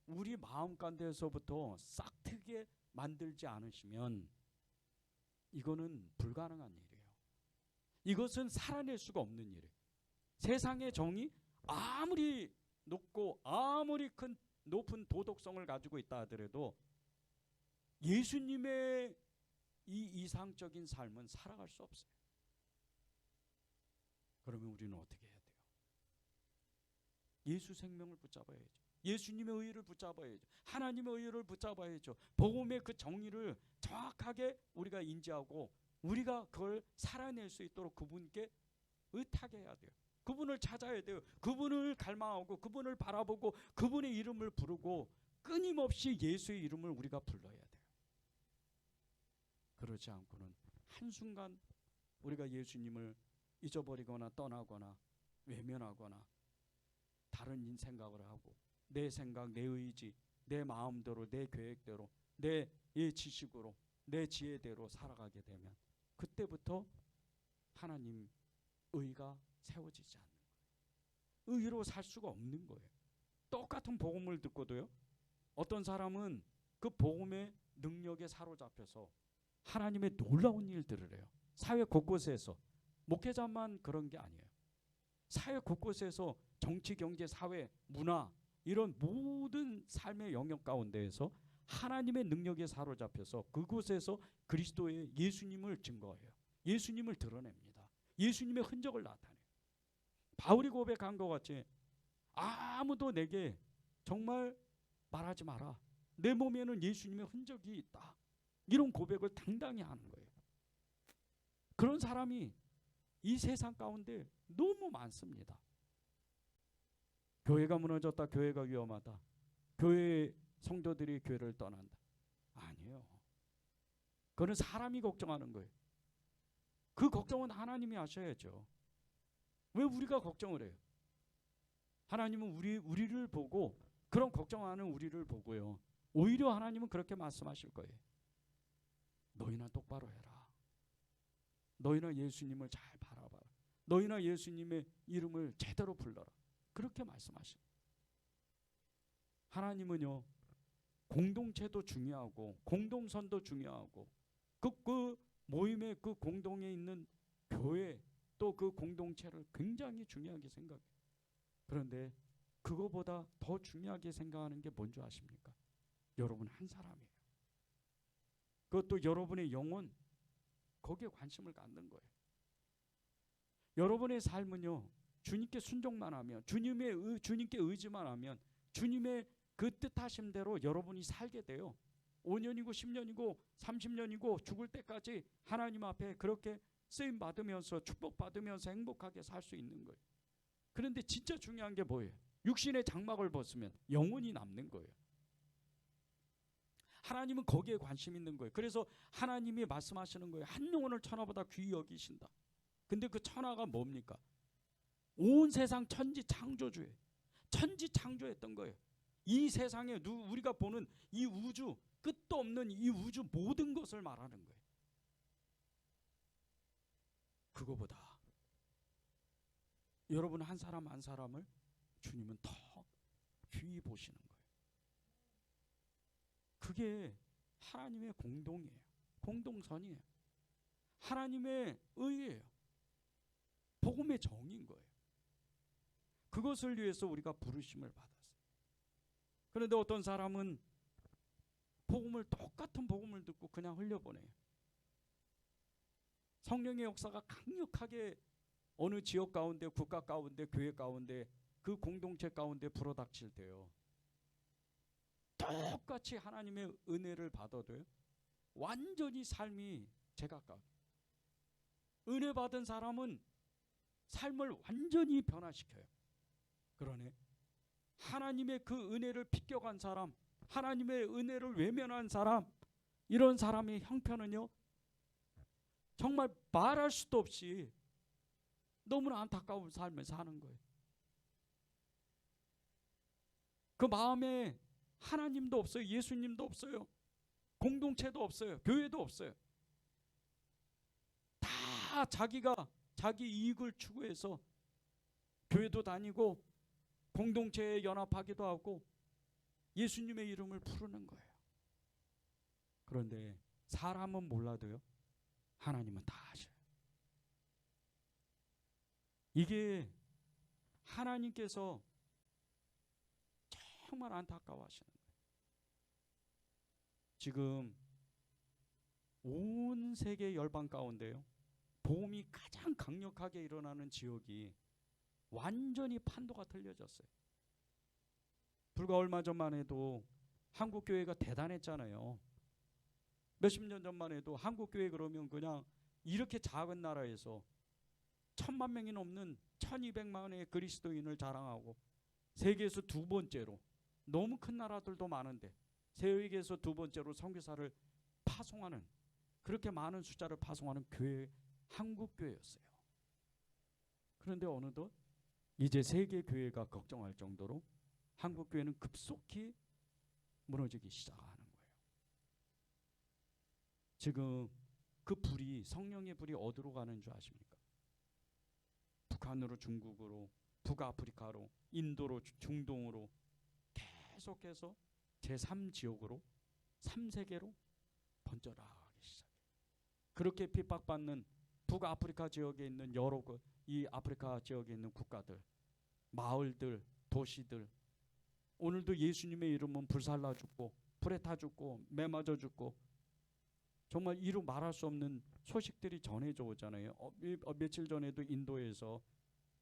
우리 마음 가운데서부터 싹트게 만들지 않으시면 이거는 불가능한 일이에요. 이것은 살아낼 수가 없는 일이에요. 세상의 정의 아무리 높고 아무리 큰 높은 도덕성을 가지고 있다 하더라도 예수님의 이 이상적인 삶은 살아갈 수 없어요. 그러면 우리는 어떻게 해야 돼요? 예수 생명을 붙잡아야죠. 예수님의 의를 붙잡아야죠. 하나님의 의를 붙잡아야죠. 복음의 그 정의를 정확하게 우리가 인지하고 우리가 그걸 살아낼 수 있도록 그분께 의탁해야 돼요. 그분을 찾아야 돼요. 그분을 갈망하고 그분을 바라보고 그분의 이름을 부르고 끊임없이 예수의 이름을 우리가 불러야 돼요. 그러지 않고는 한순간 우리가 예수님을 잊어버리거나 떠나거나 외면하거나 다른 생각을 하고 내 생각, 내 의지, 내 마음대로, 내 계획대로, 내 지식으로, 내 지혜대로 살아가게 되면 그때부터 하나님 의가 세워지지 않는 거예요. 의로 살 수가 없는 거예요. 똑같은 복음을 듣고도요, 어떤 사람은 그 복음의 능력에 사로잡혀서 하나님의 놀라운 일들을 해요. 사회 곳곳에서. 목회자만 그런 게 아니에요. 사회 곳곳에서 정치, 경제, 사회, 문화 이런 모든 삶의 영역 가운데에서 하나님의 능력에 사로잡혀서 그곳에서 그리스도의 예수님을 증거해요. 예수님을 드러냅니다. 예수님의 흔적을 나타내요. 바울이 고백한 것 같이 아무도 내게 정말 말하지 마라. 내 몸에는 예수님의 흔적이 있다. 이런 고백을 당당히 하는 거예요. 그런 사람이 이 세상 가운데 너무 많습니다. 교회가 무너졌다, 교회가 위험하다, 교회 성도들이 교회를 떠난다. 아니에요. 그건 사람이 걱정하는 거예요. 그 걱정은 하나님이 하셔야죠. 왜 우리가 걱정을 해요? 하나님은 우리를 보고, 그런 걱정하는 우리를 보고요, 오히려 하나님은 그렇게 말씀하실 거예요. 너희나 똑바로 해라. 너희나 예수님을 잘 바라봐라. 너희나 예수님의 이름을 제대로 불러라. 그렇게 말씀하시고, 하나님은요, 공동체도 중요하고 공동선도 중요하고 그 모임의 그 공동에 있는 교회, 또 그 공동체를 굉장히 중요하게 생각해요. 그런데 그거보다 더 중요하게 생각하는 게 뭔지 아십니까? 여러분 한 사람이에요. 그것도 여러분의 영혼, 거기에 관심을 갖는 거예요. 여러분의 삶은요, 주님께 순종만 하면, 주님께 의지만 하면, 주님의 그 뜻하심대로 여러분이 살게 돼요. 5년이고 10년이고 30년이고 죽을 때까지 하나님 앞에 그렇게 쓰임 받으면서 축복 받으면서 행복하게 살 수 있는 거예요. 그런데 진짜 중요한 게 뭐예요? 육신의 장막을 벗으면 영혼이 남는 거예요. 하나님은 거기에 관심 있는 거예요. 그래서 하나님이 말씀하시는 거예요. 한 영혼을 천하보다 귀히 여기신다. 근데 그 천하가 뭡니까? 온 세상 천지 창조주예요. 천지 창조했던 거예요. 이 세상에 우리가 보는 이 우주, 끝도 없는 이 우주 모든 것을 말하는 거예요. 그거보다 여러분 한 사람 한 사람을 주님은 더 귀히 보시는 거예요. 그게 하나님의 공동이에요. 공동선이에요. 하나님의 의예요. 복음의 정인 거예요. 그것을 위해서 우리가 부르심을 받았어요. 그런데 어떤 사람은 똑같은 복음을 듣고 그냥 흘려보내요. 성령의 역사가 강력하게 어느 지역 가운데, 국가 가운데, 교회 가운데, 그 공동체 가운데 불어닥칠 때요, 똑같이 하나님의 은혜를 받아도요, 완전히 삶이 제각각. 은혜 받은 사람은 삶을 완전히 변화시켜요. 그러네, 하나님의 그 은혜를 비껴간 사람, 하나님의 은혜를 외면한 사람, 이런 사람의 형편은요, 정말 말할 수도 없이 너무나 안타까운 삶을 사는 거예요. 그 마음에 하나님도 없어요. 예수님도 없어요. 공동체도 없어요. 교회도 없어요. 다 자기 이익을 추구해서 교회도 다니고 공동체에 연합하기도 하고 예수님의 이름을 부르는 거예요. 그런데 사람은 몰라도요, 하나님은 다 아셔요. 이게 하나님께서 정말 안타까워하시는 거예요. 지금 온 세계 열방 가운데요, 복음이 가장 강력하게 일어나는 지역이 완전히 판도가 틀려졌어요. 불과 얼마 전만 해도 한국 교회가 대단했잖아요. 몇십 년 전만 해도 한국 교회 그러면 그냥 이렇게 작은 나라에서 1000만 명이 넘는 1200만의 그리스도인을 자랑하고 세계에서 두 번째로, 너무 큰 나라들도 많은데 세계에서 두 번째로 선교사를 파송하는, 그렇게 많은 숫자를 파송하는 교회, 한국 교회였어요. 그런데 어느덧 이제 세계 교회가 걱정할 정도로 한국 교회는 급속히 무너지기 시작하는 거예요. 지금 그 불이, 성령의 불이 어디로 가는 줄 아십니까? 북한으로, 중국으로, 북아프리카로, 인도로, 중동으로 계속해서 제3지역으로, 3세계로 번져나가기 시작해요. 그렇게 핍박받는 북아프리카 지역에 있는 여러 이 아프리카 지역에 있는 국가들, 마을들, 도시들, 오늘도 예수님의 이름은 불살라 죽고 불에 타 죽고 매맞아 죽고 정말 이루 말할 수 없는 소식들이 전해져 오잖아요. 며칠 전에도 인도에서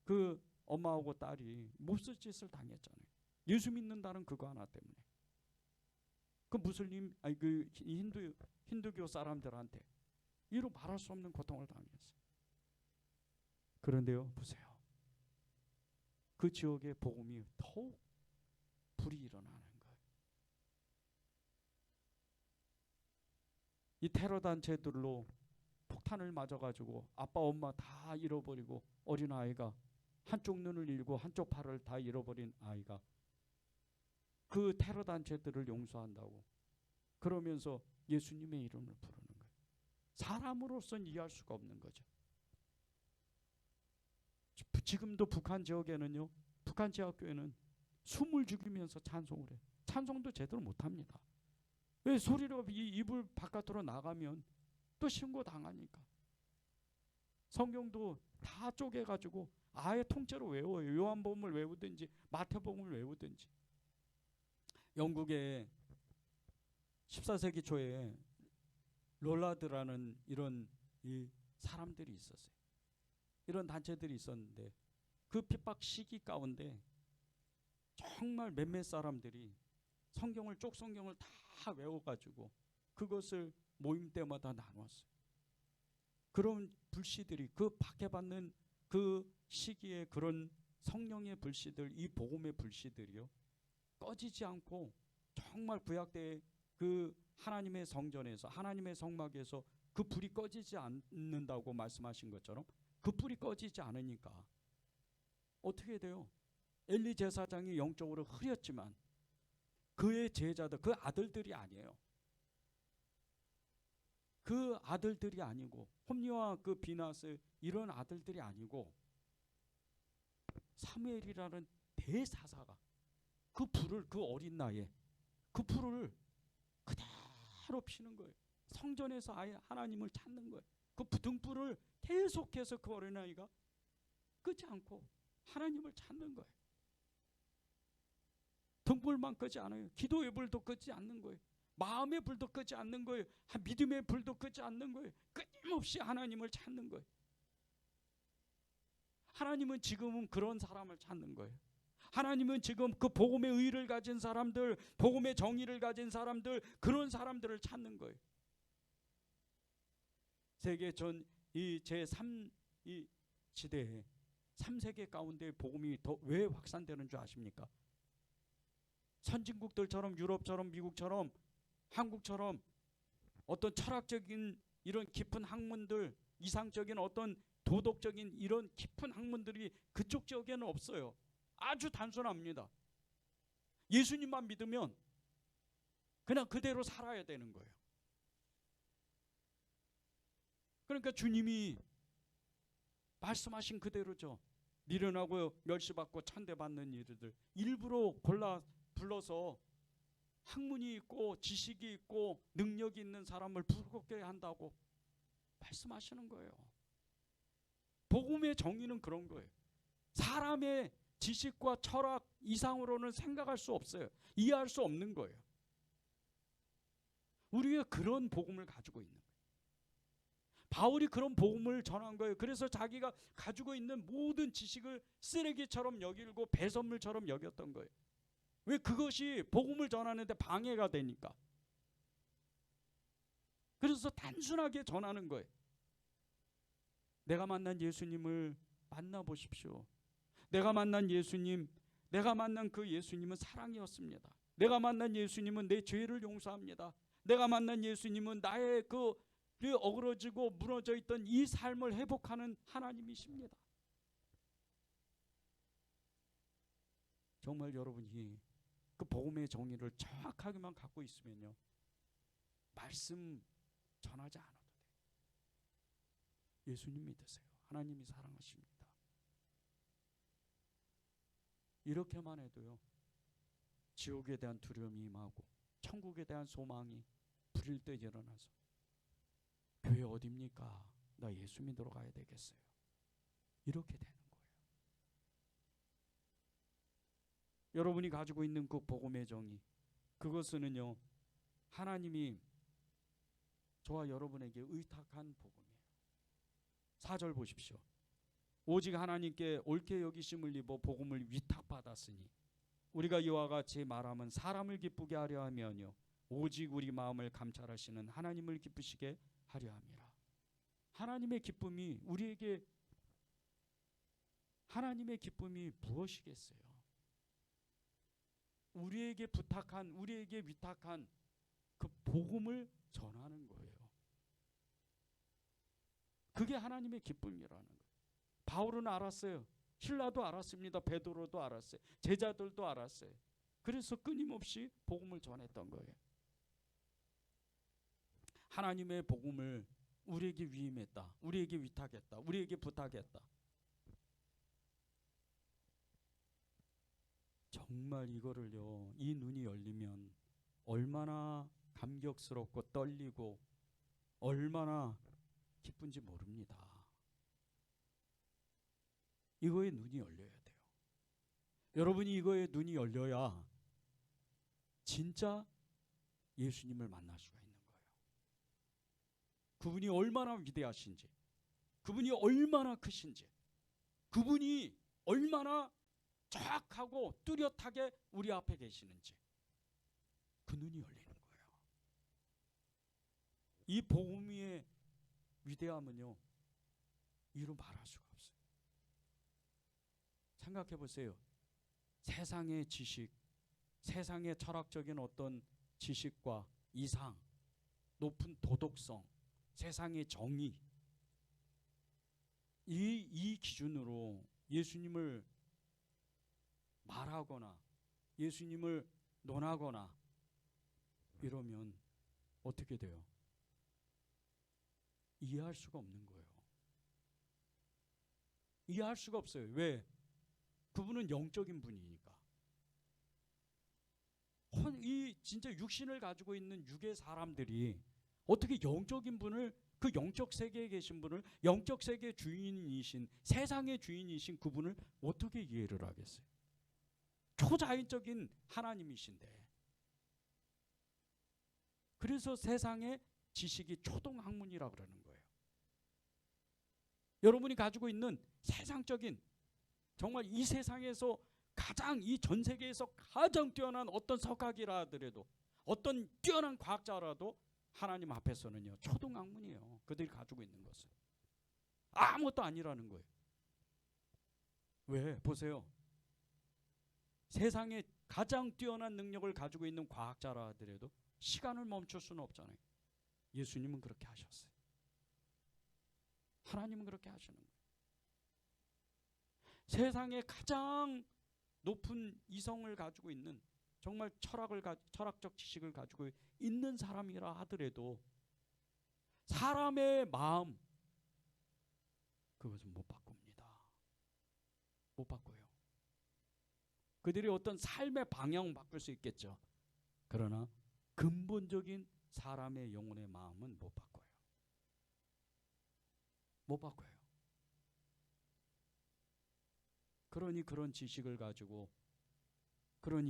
그 엄마하고 딸이 몹쓸 짓을 당했잖아요. 예수 믿는다는 그거 하나 때문에. 그 무슬림, 그 힌두교 사람들한테 이로 말할 수 없는 고통을 당했어요. 그런데요, 보세요. 그 지역의 복음이 더욱 불이 일어나는 거예요. 이 테러 단체들로 폭탄을 맞아가지고 아빠 엄마 다 잃어버리고 어린아이가 한쪽 눈을 잃고 한쪽 팔을 다 잃어버린 아이가 그 테러 단체들을 용서한다고 그러면서 예수님의 이름을 부르는 거예요. 사람으로서는 이해할 수가 없는 거죠. 지금도 북한 지역에는요, 북한 지하교회는 숨을 죽이면서 찬송을 해요. 찬송도 제대로 못합니다. 왜? 소리로 이불 바깥으로 나가면 또 신고당하니까. 성경도 다 쪼개가지고 아예 통째로 외워요. 요한복음을 외우든지 마태복음을 외우든지. 영국의 14세기 초에 롤라드라는 이런 이 사람들이 있었어요. 이런 단체들이 있었는데 그 핍박 시기 가운데 정말 몇몇 사람들이 성경을 쪽성경을 다 외워가지고 그것을 모임 때마다 나눴어요. 그런 불씨들이 그 박해받는 그 시기에 그런 성령의 불씨들, 이 복음의 불씨들이요 꺼지지 않고 정말 구약대의 그 하나님의 성전에서 하나님의 성막에서 그 불이 꺼지지 않는다고 말씀하신 것처럼 그 불이 꺼지지 않으니까 어떻게 돼요? 엘리 제사장이 영적으로 흐렸지만 그의 제자들, 그 아들들이 아니에요. 그 아들들이 아니고 홈리와 그 비나스 이런 아들들이 아니고 사무엘이라는 대사사가 그 불을 그 어린 나이에 그 불을 그대로 피는 거예요. 성전에서 아예 하나님을 찾는 거예요. 그 등불을 계속해서 그 어린아이가 끄지 않고 하나님을 찾는 거예요. 등불만 끄지 않아요. 기도의 불도 끄지 않는 거예요. 마음의 불도 끄지 않는 거예요. 믿음의 불도 끄지 않는 거예요. 끊임없이 하나님을 찾는 거예요. 하나님은 지금은 그런 사람을 찾는 거예요. 하나님은 지금 그 복음의 의를 가진 사람들, 복음의 정의를 가진 사람들, 그런 사람들을 찾는 거예요. 세계 전 이 제3 이 시대에 3세계 가운데 복음이 더 왜 확산되는 줄 아십니까? 선진국들처럼 유럽처럼 미국처럼 한국처럼 어떤 철학적인 이런 깊은 학문들, 이상적인 어떤 도덕적인 이런 깊은 학문들이 그쪽 지역에는 없어요. 아주 단순합니다. 예수님만 믿으면 그냥 그대로 살아야 되는 거예요. 그러니까 주님이 말씀하신 그대로죠. 미련하고 멸시받고 천대받는 이들을 일부러 골라 불러서 학문이 있고 지식이 있고 능력이 있는 사람을 부럽게 한다고 말씀하시는 거예요. 복음의 정의는 그런 거예요. 사람의 지식과 철학 이상으로는 생각할 수 없어요. 이해할 수 없는 거예요. 우리가 그런 복음을 가지고 있는 거예요. 바울이 그런 복음을 전한 거예요. 그래서 자기가 가지고 있는 모든 지식을 쓰레기처럼 여기고 배설물처럼 여겼던 거예요. 왜? 그것이 복음을 전하는데 방해가 되니까. 그래서 단순하게 전하는 거예요. 내가 만난 예수님을 만나보십시오. 내가 만난 예수님, 내가 만난 그 예수님은 사랑이었습니다. 내가 만난 예수님은 내 죄를 용서합니다. 내가 만난 예수님은 나의 그 어그러지고 무너져 있던 이 삶을 회복하는 하나님이십니다. 정말 여러분이 그 복음의 정의를 정확하게만 갖고 있으면요, 말씀 전하지 않아도 돼요. 예수님 믿으세요. 하나님이 사랑하십니다. 이렇게만 해도요, 지옥에 대한 두려움이 임하고 천국에 대한 소망이 불일 때 일어나서 교회 어딥니까? 나 예수 믿으러 가야 되겠어요. 이렇게 되는 거예요. 여러분이 가지고 있는 그 복음의 정의, 그것은요 하나님이 저와 여러분에게 의탁한 복음이에요. 4절 보십시오. 오직 하나님께 옳게 여기심을 입어 복음을 위탁받았으니 우리가 이와 같이 말함은 사람을 기쁘게 하려 하면요 오직 우리 마음을 감찰하시는 하나님을 기쁘시게 하려 함이라. 하나님의 기쁨이 우리에게 하나님의 기쁨이 무엇이겠어요? 우리에게 부탁한 우리에게 위탁한 그 복음을 전하는 거예요. 그게 하나님의 기쁨이라는 거예요. 바울은 알았어요. 신라도 알았습니다. 베드로도 알았어요. 제자들도 알았어요. 그래서 끊임없이 복음을 전했던 거예요. 하나님의 복음을 우리에게 위임했다. 우리에게 위탁했다. 우리에게 부탁했다. 정말 이거를요, 이 눈이 열리면 얼마나 감격스럽고 떨리고 얼마나 기쁜지 모릅니다. 이거에 눈이 열려야 돼요. 여러분이 이거에 눈이 열려야 진짜 예수님을 만날 수가 있는 거예요. 그분이 얼마나 위대하신지, 그분이 얼마나 크신지, 그분이 얼마나 정확하고 뚜렷하게 우리 앞에 계시는지 그 눈이 열리는 거예요. 이 복음의 위대함은요, 이루 말할 수가 없어요. 생각해 보세요. 세상의 지식, 세상의 철학적인 어떤 지식과 이상, 높은 도덕성, 세상의 정의, 이 기준으로 예수님을 말하거나 예수님을 논하거나 이러면 어떻게 돼요? 이해할 수가 없는 거예요. 이해할 수가 없어요. 왜? 그분은 영적인 분이니까. 이 진짜 육신을 가지고 있는 육의 사람들이 어떻게 영적인 분을, 그 영적 세계에 계신 분을, 영적 세계의 주인이신, 세상의 주인이신 그분을 어떻게 이해를 하겠어요? 초자연적인 하나님이신데. 그래서 세상의 지식이 초등학문이라 그러는 거예요. 여러분이 가지고 있는 세상적인, 정말 이 세상에서 가장, 이 전 세계에서 가장 뛰어난 어떤 석학이라 하더라도, 어떤 뛰어난 과학자라도 하나님 앞에서는요, 초등학문이에요. 그들이 가지고 있는 것은 아무것도 아니라는 거예요. 왜? 보세요. 세상에 가장 뛰어난 능력을 가지고 있는 과학자라 하더라도 시간을 멈출 수는 없잖아요. 예수님은 그렇게 하셨어요. 하나님은 그렇게 하시는 거예요. 세상에 가장 높은 이성을 가지고 있는, 정말 철학적 지식을 가지고 있는 사람이라 하더라도 사람의 마음, 그것은 못 바꿉니다. 못 바꿔요. 그들이 어떤 삶의 방향을 바꿀 수 있겠죠. 그러나 근본적인 사람의 영혼의 마음은 못 바꿔요. 못 바꿔요. 그러니 그런 지식을 가지고, 그런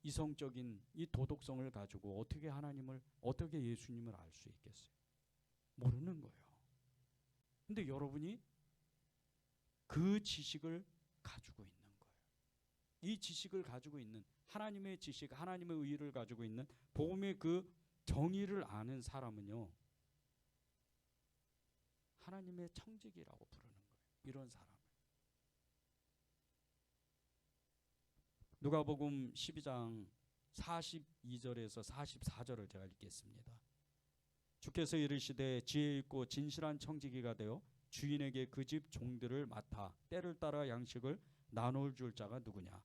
이성적인 이 도덕성을 가지고 어떻게 하나님을, 어떻게 예수님을 알 수 있겠어요? 모르는 거예요. 근데 여러분이 그 지식을 가지고 있는 거예요. 이 지식을 가지고 있는, 하나님의 지식, 하나님의 의를 가지고 있는 복음의 그 정의를 아는 사람은요, 하나님의 청직이라고 부르는 거예요. 이런 사람. 누가복음 12장 42절에서 44절을 제가 읽겠습니다. 주께서 이르시되 지혜 있고 진실한 청지기가 되어 주인에게 그 집 종들을 맡아 때를 따라 양식을 나눌 줄 자가 누구냐?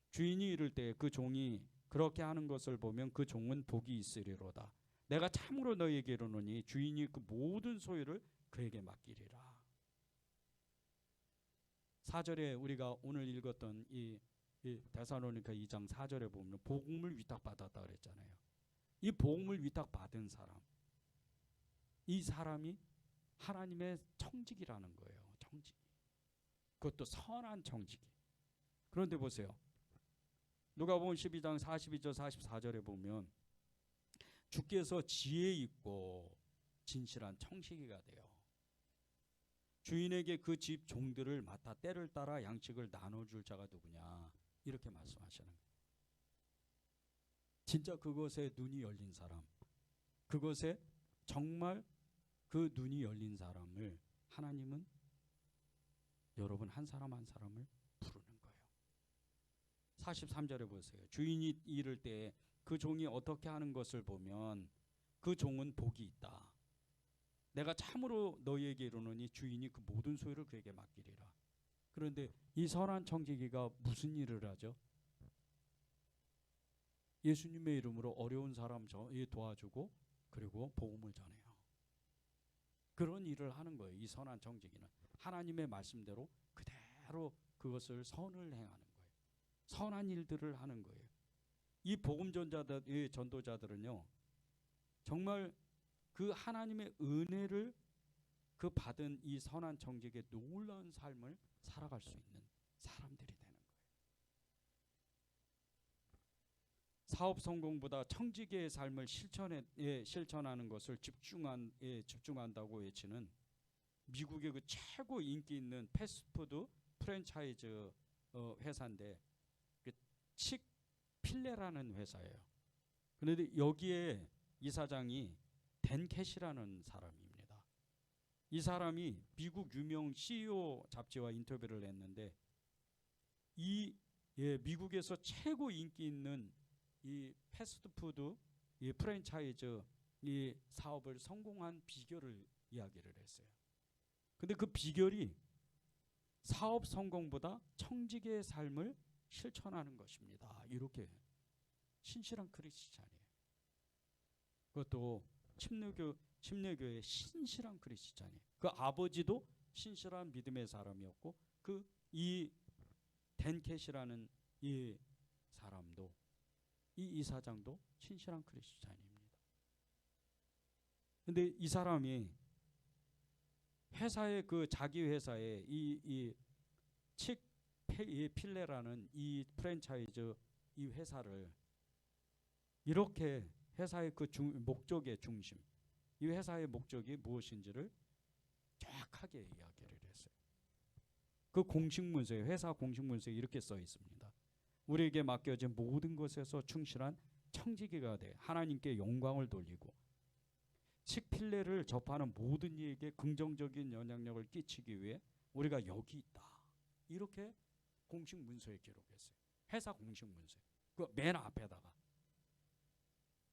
주인이 이를 때 그 종이 그렇게 하는 것을 보면 그 종은 복이 있으리로다. 내가 참으로 너희에게 이르노니 주인이 그 모든 소유를 그에게 맡기리라. 4절에 우리가 오늘 읽었던 이 데살로니가 2장 4절에 보면 복음을 위탁받았다 그랬잖아요. 이 복음을 위탁받은 사람, 이 사람이 하나님의 청직이라는 거예요. 청직. 그것도 선한 청직이. 그런데 보세요. 누가복음 12장 42절 44절에 보면 주께서 지혜 있고 진실한 청지기가 되어 주인에게 그 집 종들을 맡아 때를 따라 양식을 나눠줄 자가 누구냐, 이렇게 말씀하시는 거예요. 진짜 그것에 눈이 열린 사람, 그것에 정말 그 눈이 열린 사람을 하나님은 여러분 한 사람 한 사람을 부르는 거예요. 43절에 보세요. 주인이 이를 때 그 종이 어떻게 하는 것을 보면 그 종은 복이 있다. 내가 참으로 너희에게 이르노니 주인이 그 모든 소유를 그에게 맡기리라. 그런데 이 선한 청지기가 무슨 일을 하죠? 예수님의 이름으로 어려운 사람 도와주고 그리고 복음을 전해요. 그런 일을 하는 거예요. 이 선한 청지기는 하나님의 말씀대로 그대로 그것을 선을 행하는 거예요. 선한 일들을 하는 거예요. 이 복음 전도자들은요, 정말 그 하나님의 은혜를 그 받은 이 선한 청지기의 놀라운 삶을 살아갈 수 있는 사람들이 되는 거예요. 사업 성공보다 청지기의 삶을 실천하는 것을 집중한다고 외치는 미국의 그 최고 인기 있는 패스트푸드 프랜차이즈 회사인데 칙필레라는 회사예요. 그런데 여기에 이사장이 댄 캐시라는 사람입니다. 이 사람이 미국 유명 CEO 잡지와 인터뷰를 했는데 미국에서 최고 인기 있는 이 패스트푸드 이 프랜차이즈 이 사업을 성공한 비결을 이야기를 했어요. 근데 그 비결이 사업 성공보다 청지기의 삶을 실천하는 것입니다. 이렇게 신실한 크리스찬이에요. 그것도 침례교의 신실한 크리스찬이에요. 그 아버지도 신실한 믿음의 사람이었고 그 이 댄캣이라는 이 사람도 이 이사장도 신실한 크리스찬입니다. 근데 이 사람이 회사의 그 자기 회사에 이 칙필레라는 이 프랜차이즈 이 회사를 이렇게 회사의 그 목적의 중심, 이 회사의 목적이 무엇인지를 정확하게 이야기를 했어요. 그 공식 문서에 회사 공식 문서에 이렇게 써 있습니다. 우리에게 맡겨진 모든 것에서 충실한 청지기가 돼 하나님께 영광을 돌리고 칙필레를 접하는 모든 이에게 긍정적인 영향력을 끼치기 위해 우리가 여기 있다. 이렇게 공식 문서에 기록했어요. 회사 공식 문서에. 그 맨 앞에다가.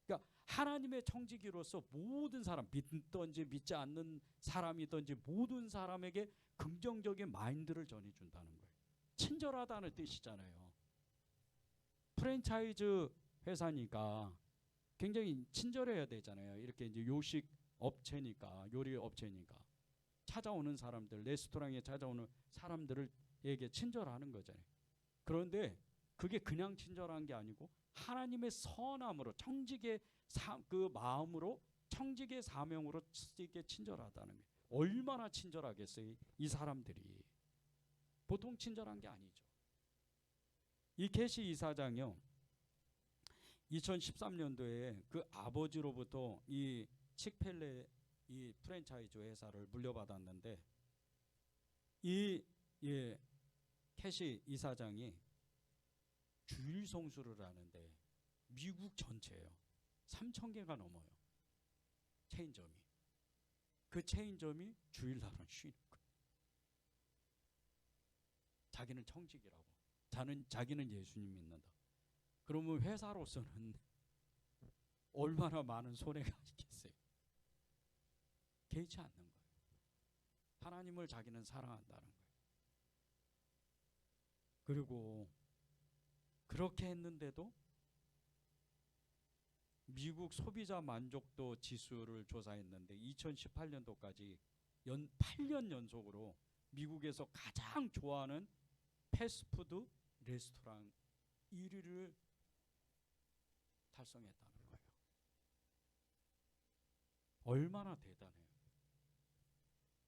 그러니까 하나님의 청지기로서 모든 사람, 믿든지 믿지 않는 사람이든지 모든 사람에게 긍정적인 마인드를 전해준다는 거예요. 친절하다는 뜻이잖아요. 프랜차이즈 회사니까 굉장히 친절해야 되잖아요. 이렇게 이제 요식 업체니까, 요리 업체니까 찾아오는 사람들, 레스토랑에 찾아오는 사람들에게 친절하는 거잖아요. 그런데 그게 그냥 친절한 게 아니고 하나님의 선함으로 청지기의 그 마음으로 청지기의 사명으로 이게 친절하다는 거예요. 얼마나 친절하겠어요, 이 사람들이. 보통 친절한 게 아니죠. 이 캐시 이사장이요, 2013년도에 그 아버지로부터 이 칙펠레 이 프랜차이즈 회사를 물려받았는데 이 캐시 이사장이 주일 성수를 하는데 미국 전체예요. 3,000개가 넘어요. 체인점이. 그 체인점이 주일날은 쉬는 거예요. 자기는 청직이라고. 자기는 예수님 믿는다. 그러면 회사로서는 얼마나 많은 손해가 있겠어요. 개의치 않는 거예요. 하나님을 자기는 사랑한다는 거예요. 그리고 그렇게 했는데도 미국 소비자 만족도 지수를 조사했는데 2018년도까지 8년 연속으로 미국에서 가장 좋아하는 패스트푸드 레스토랑 1위를 달성했다는 거예요. 얼마나 대단해요.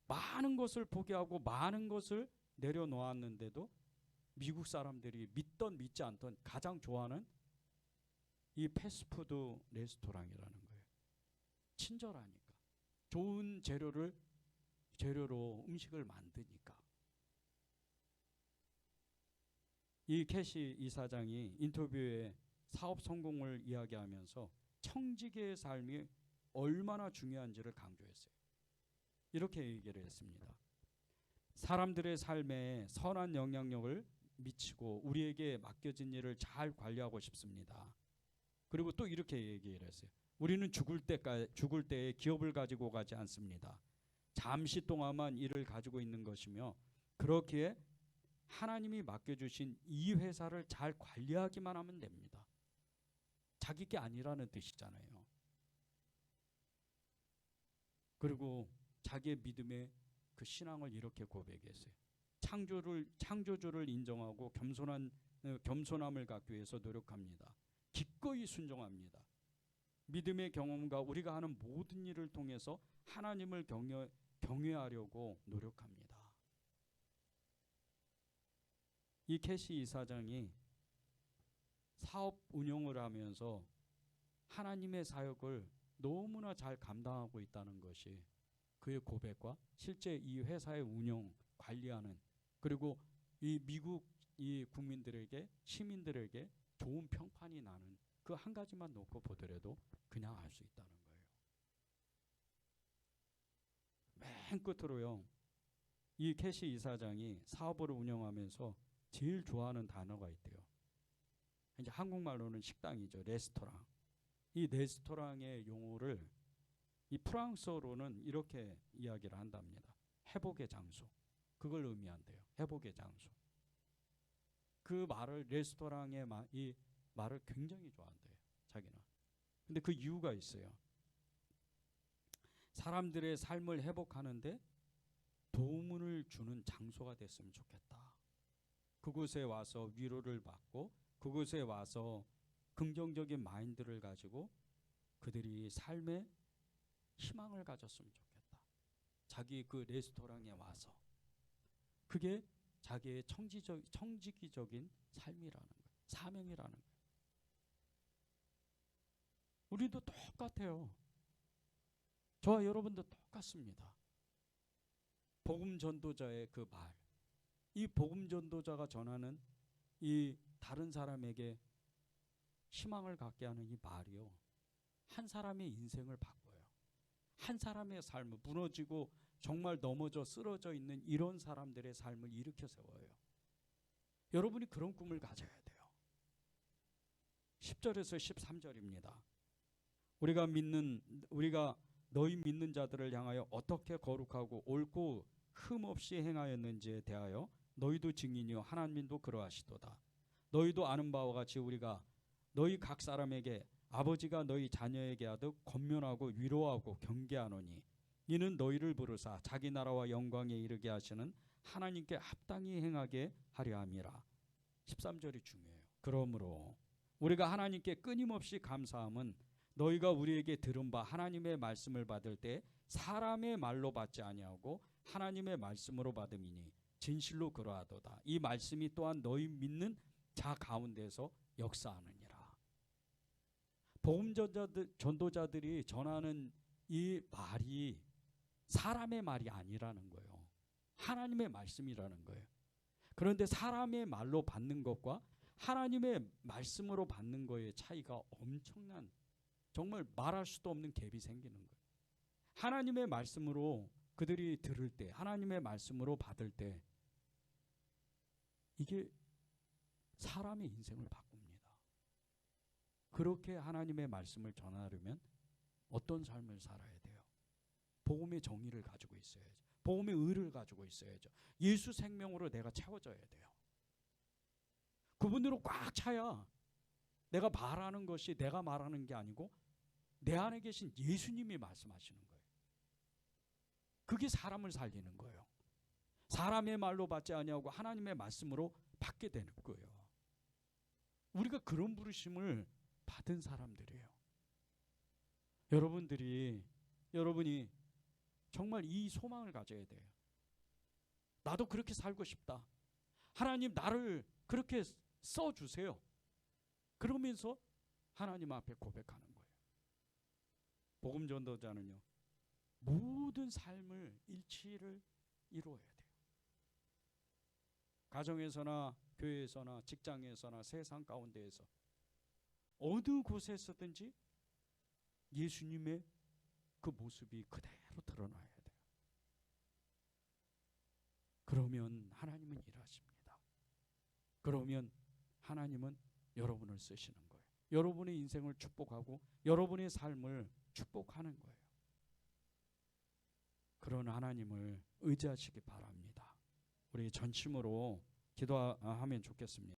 많은 것을 포기하고 많은 것을 내려놓았는데도 미국 사람들이 믿던 믿지 않던 가장 좋아하는 이 패스트푸드 레스토랑이라는 거예요. 친절하니까. 좋은 재료로 음식을 만드니까. 이 캐시 이사장이 인터뷰에 사업 성공을 이야기하면서 청지기의 삶이 얼마나 중요한지를 강조했어요. 이렇게 얘기를 했습니다. 사람들의 삶에 선한 영향력을 미치고 우리에게 맡겨진 일을 잘 관리하고 싶습니다. 그리고 또 이렇게 얘기를 했어요. 우리는 죽을 때에 기업을 가지고 가지 않습니다. 잠시 동안만 일을 가지고 있는 것이며 그렇기에 하나님이 맡겨주신 이 회사를 잘 관리하기만 하면 됩니다. 자기 게 아니라는 뜻이잖아요. 그리고 자기의 믿음의 그 신앙을 이렇게 고백했어요. 창조주를 인정하고 겸손함을 갖기 위해서 노력합니다. 기꺼이 순종합니다. 믿음의 경험과 우리가 하는 모든 일을 통해서 하나님을 경외하려고 노력합니다. 이 캐시 이사장이 사업 운영을 하면서 하나님의 사역을 너무나 잘 감당하고 있다는 것이 그의 고백과 실제 이 회사의 운영, 관리하는 그리고 이 미국 이 국민들에게 시민들에게 좋은 평판이 나는 그 한 가지만 놓고 보더라도 그냥 알 수 있다는 거예요. 맨 끝으로요. 이 캐시 이사장이 사업을 운영하면서 제일 좋아하는 단어가 있대요. 이제 한국말로는 식당이죠. 레스토랑. 이 레스토랑의 용어를 이 프랑스어로는 이렇게 이야기를 한답니다. 회복의 장소. 그걸 의미한대요. 회복의 장소. 그 말을 레스토랑의 이 말을 굉장히 좋아한대요. 자기는. 근데 그 이유가 있어요. 사람들의 삶을 회복하는데 도움을 주는 장소가 됐으면 좋겠다. 그곳에 와서 위로를 받고 그곳에 와서 긍정적인 마인드를 가지고 그들이 삶에 희망을 가졌으면 좋겠다. 자기 그 레스토랑에 와서 그게 자기의 청지기적인 삶이라는 거예요. 사명이라는 거예요. 우리도 똑같아요. 저와 여러분도 똑같습니다. 복음 전도자의 그 말, 이 복음 전도자가 전하는 이 다른 사람에게 희망을 갖게 하는 이 말이요, 한 사람의 인생을 바꿔요. 한 사람의 삶을 무너지고 정말 넘어져 쓰러져 있는 이런 사람들의 삶을 일으켜 세워요. 여러분이 그런 꿈을 가져야 돼요. 10절에서 13절입니다. 우리가 너희 믿는 자들을 향하여 어떻게 거룩하고 옳고 흠 없이 행하였는지에 대하여 너희도 증인이요 하나님도 그러하시도다. 너희도 아는 바와 같이 우리가 너희 각 사람에게 아버지가 너희 자녀에게 하듯 권면하고 위로하고 경계하노니 이는 너희를 부르사 자기 나라와 영광에 이르게 하시는 하나님께 합당히 행하게 하려 함이라. 13절이 중요해요. 그러므로 우리가 하나님께 끊임없이 감사함은 너희가 우리에게 들은 바 하나님의 말씀을 받을 때 사람의 말로 받지 아니하고 하나님의 말씀으로 받음이니 진실로 그러하도다. 이 말씀이 또한 너희 믿는 자 가운데서 역사하느니라. 복음 전도자들이 전하는 이 말이 사람의 말이 아니라는 거예요. 하나님의 말씀이라는 거예요. 그런데 사람의 말로 받는 것과 하나님의 말씀으로 받는 거의 차이가 엄청난, 정말 말할 수도 없는 갭이 생기는 거예요. 하나님의 말씀으로 그들이 들을 때, 하나님의 말씀으로 받을 때 이게 사람의 인생을 바꿉니다. 그렇게 하나님의 말씀을 전하려면 어떤 삶을 살아야 돼요? 복음의 정의를 가지고 있어야죠. 복음의 의를 가지고 있어야죠. 예수 생명으로 내가 채워져야 돼요. 그분으로 꽉 차야 내가 말하는 것이 내가 말하는 게 아니고 내 안에 계신 예수님이 말씀하시는 거예요. 그게 사람을 살리는 거예요. 사람의 말로 받지 아니하고 하나님의 말씀으로 받게 되는 거예요. 우리가 그런 부르심을 받은 사람들이에요. 여러분이 정말 이 소망을 가져야 돼요. 나도 그렇게 살고 싶다. 하나님 나를 그렇게 써주세요. 그러면서 하나님 앞에 고백하는 거예요. 복음 전도자는요, 모든 삶을 일치를 이루어야 돼요. 가정에서나 교회에서나 직장에서나 세상 가운데에서 어느 곳에서든지 예수님의 그 모습이 그대로 드러나야 돼요. 그러면 하나님은 일하십니다. 그러면 하나님은 여러분을 쓰시는 거예요. 여러분의 인생을 축복하고 여러분의 삶을 축복하는 거예요. 그런 하나님을 의지하시기 바랍니다. 우리 전심으로 기도하면 좋겠습니다.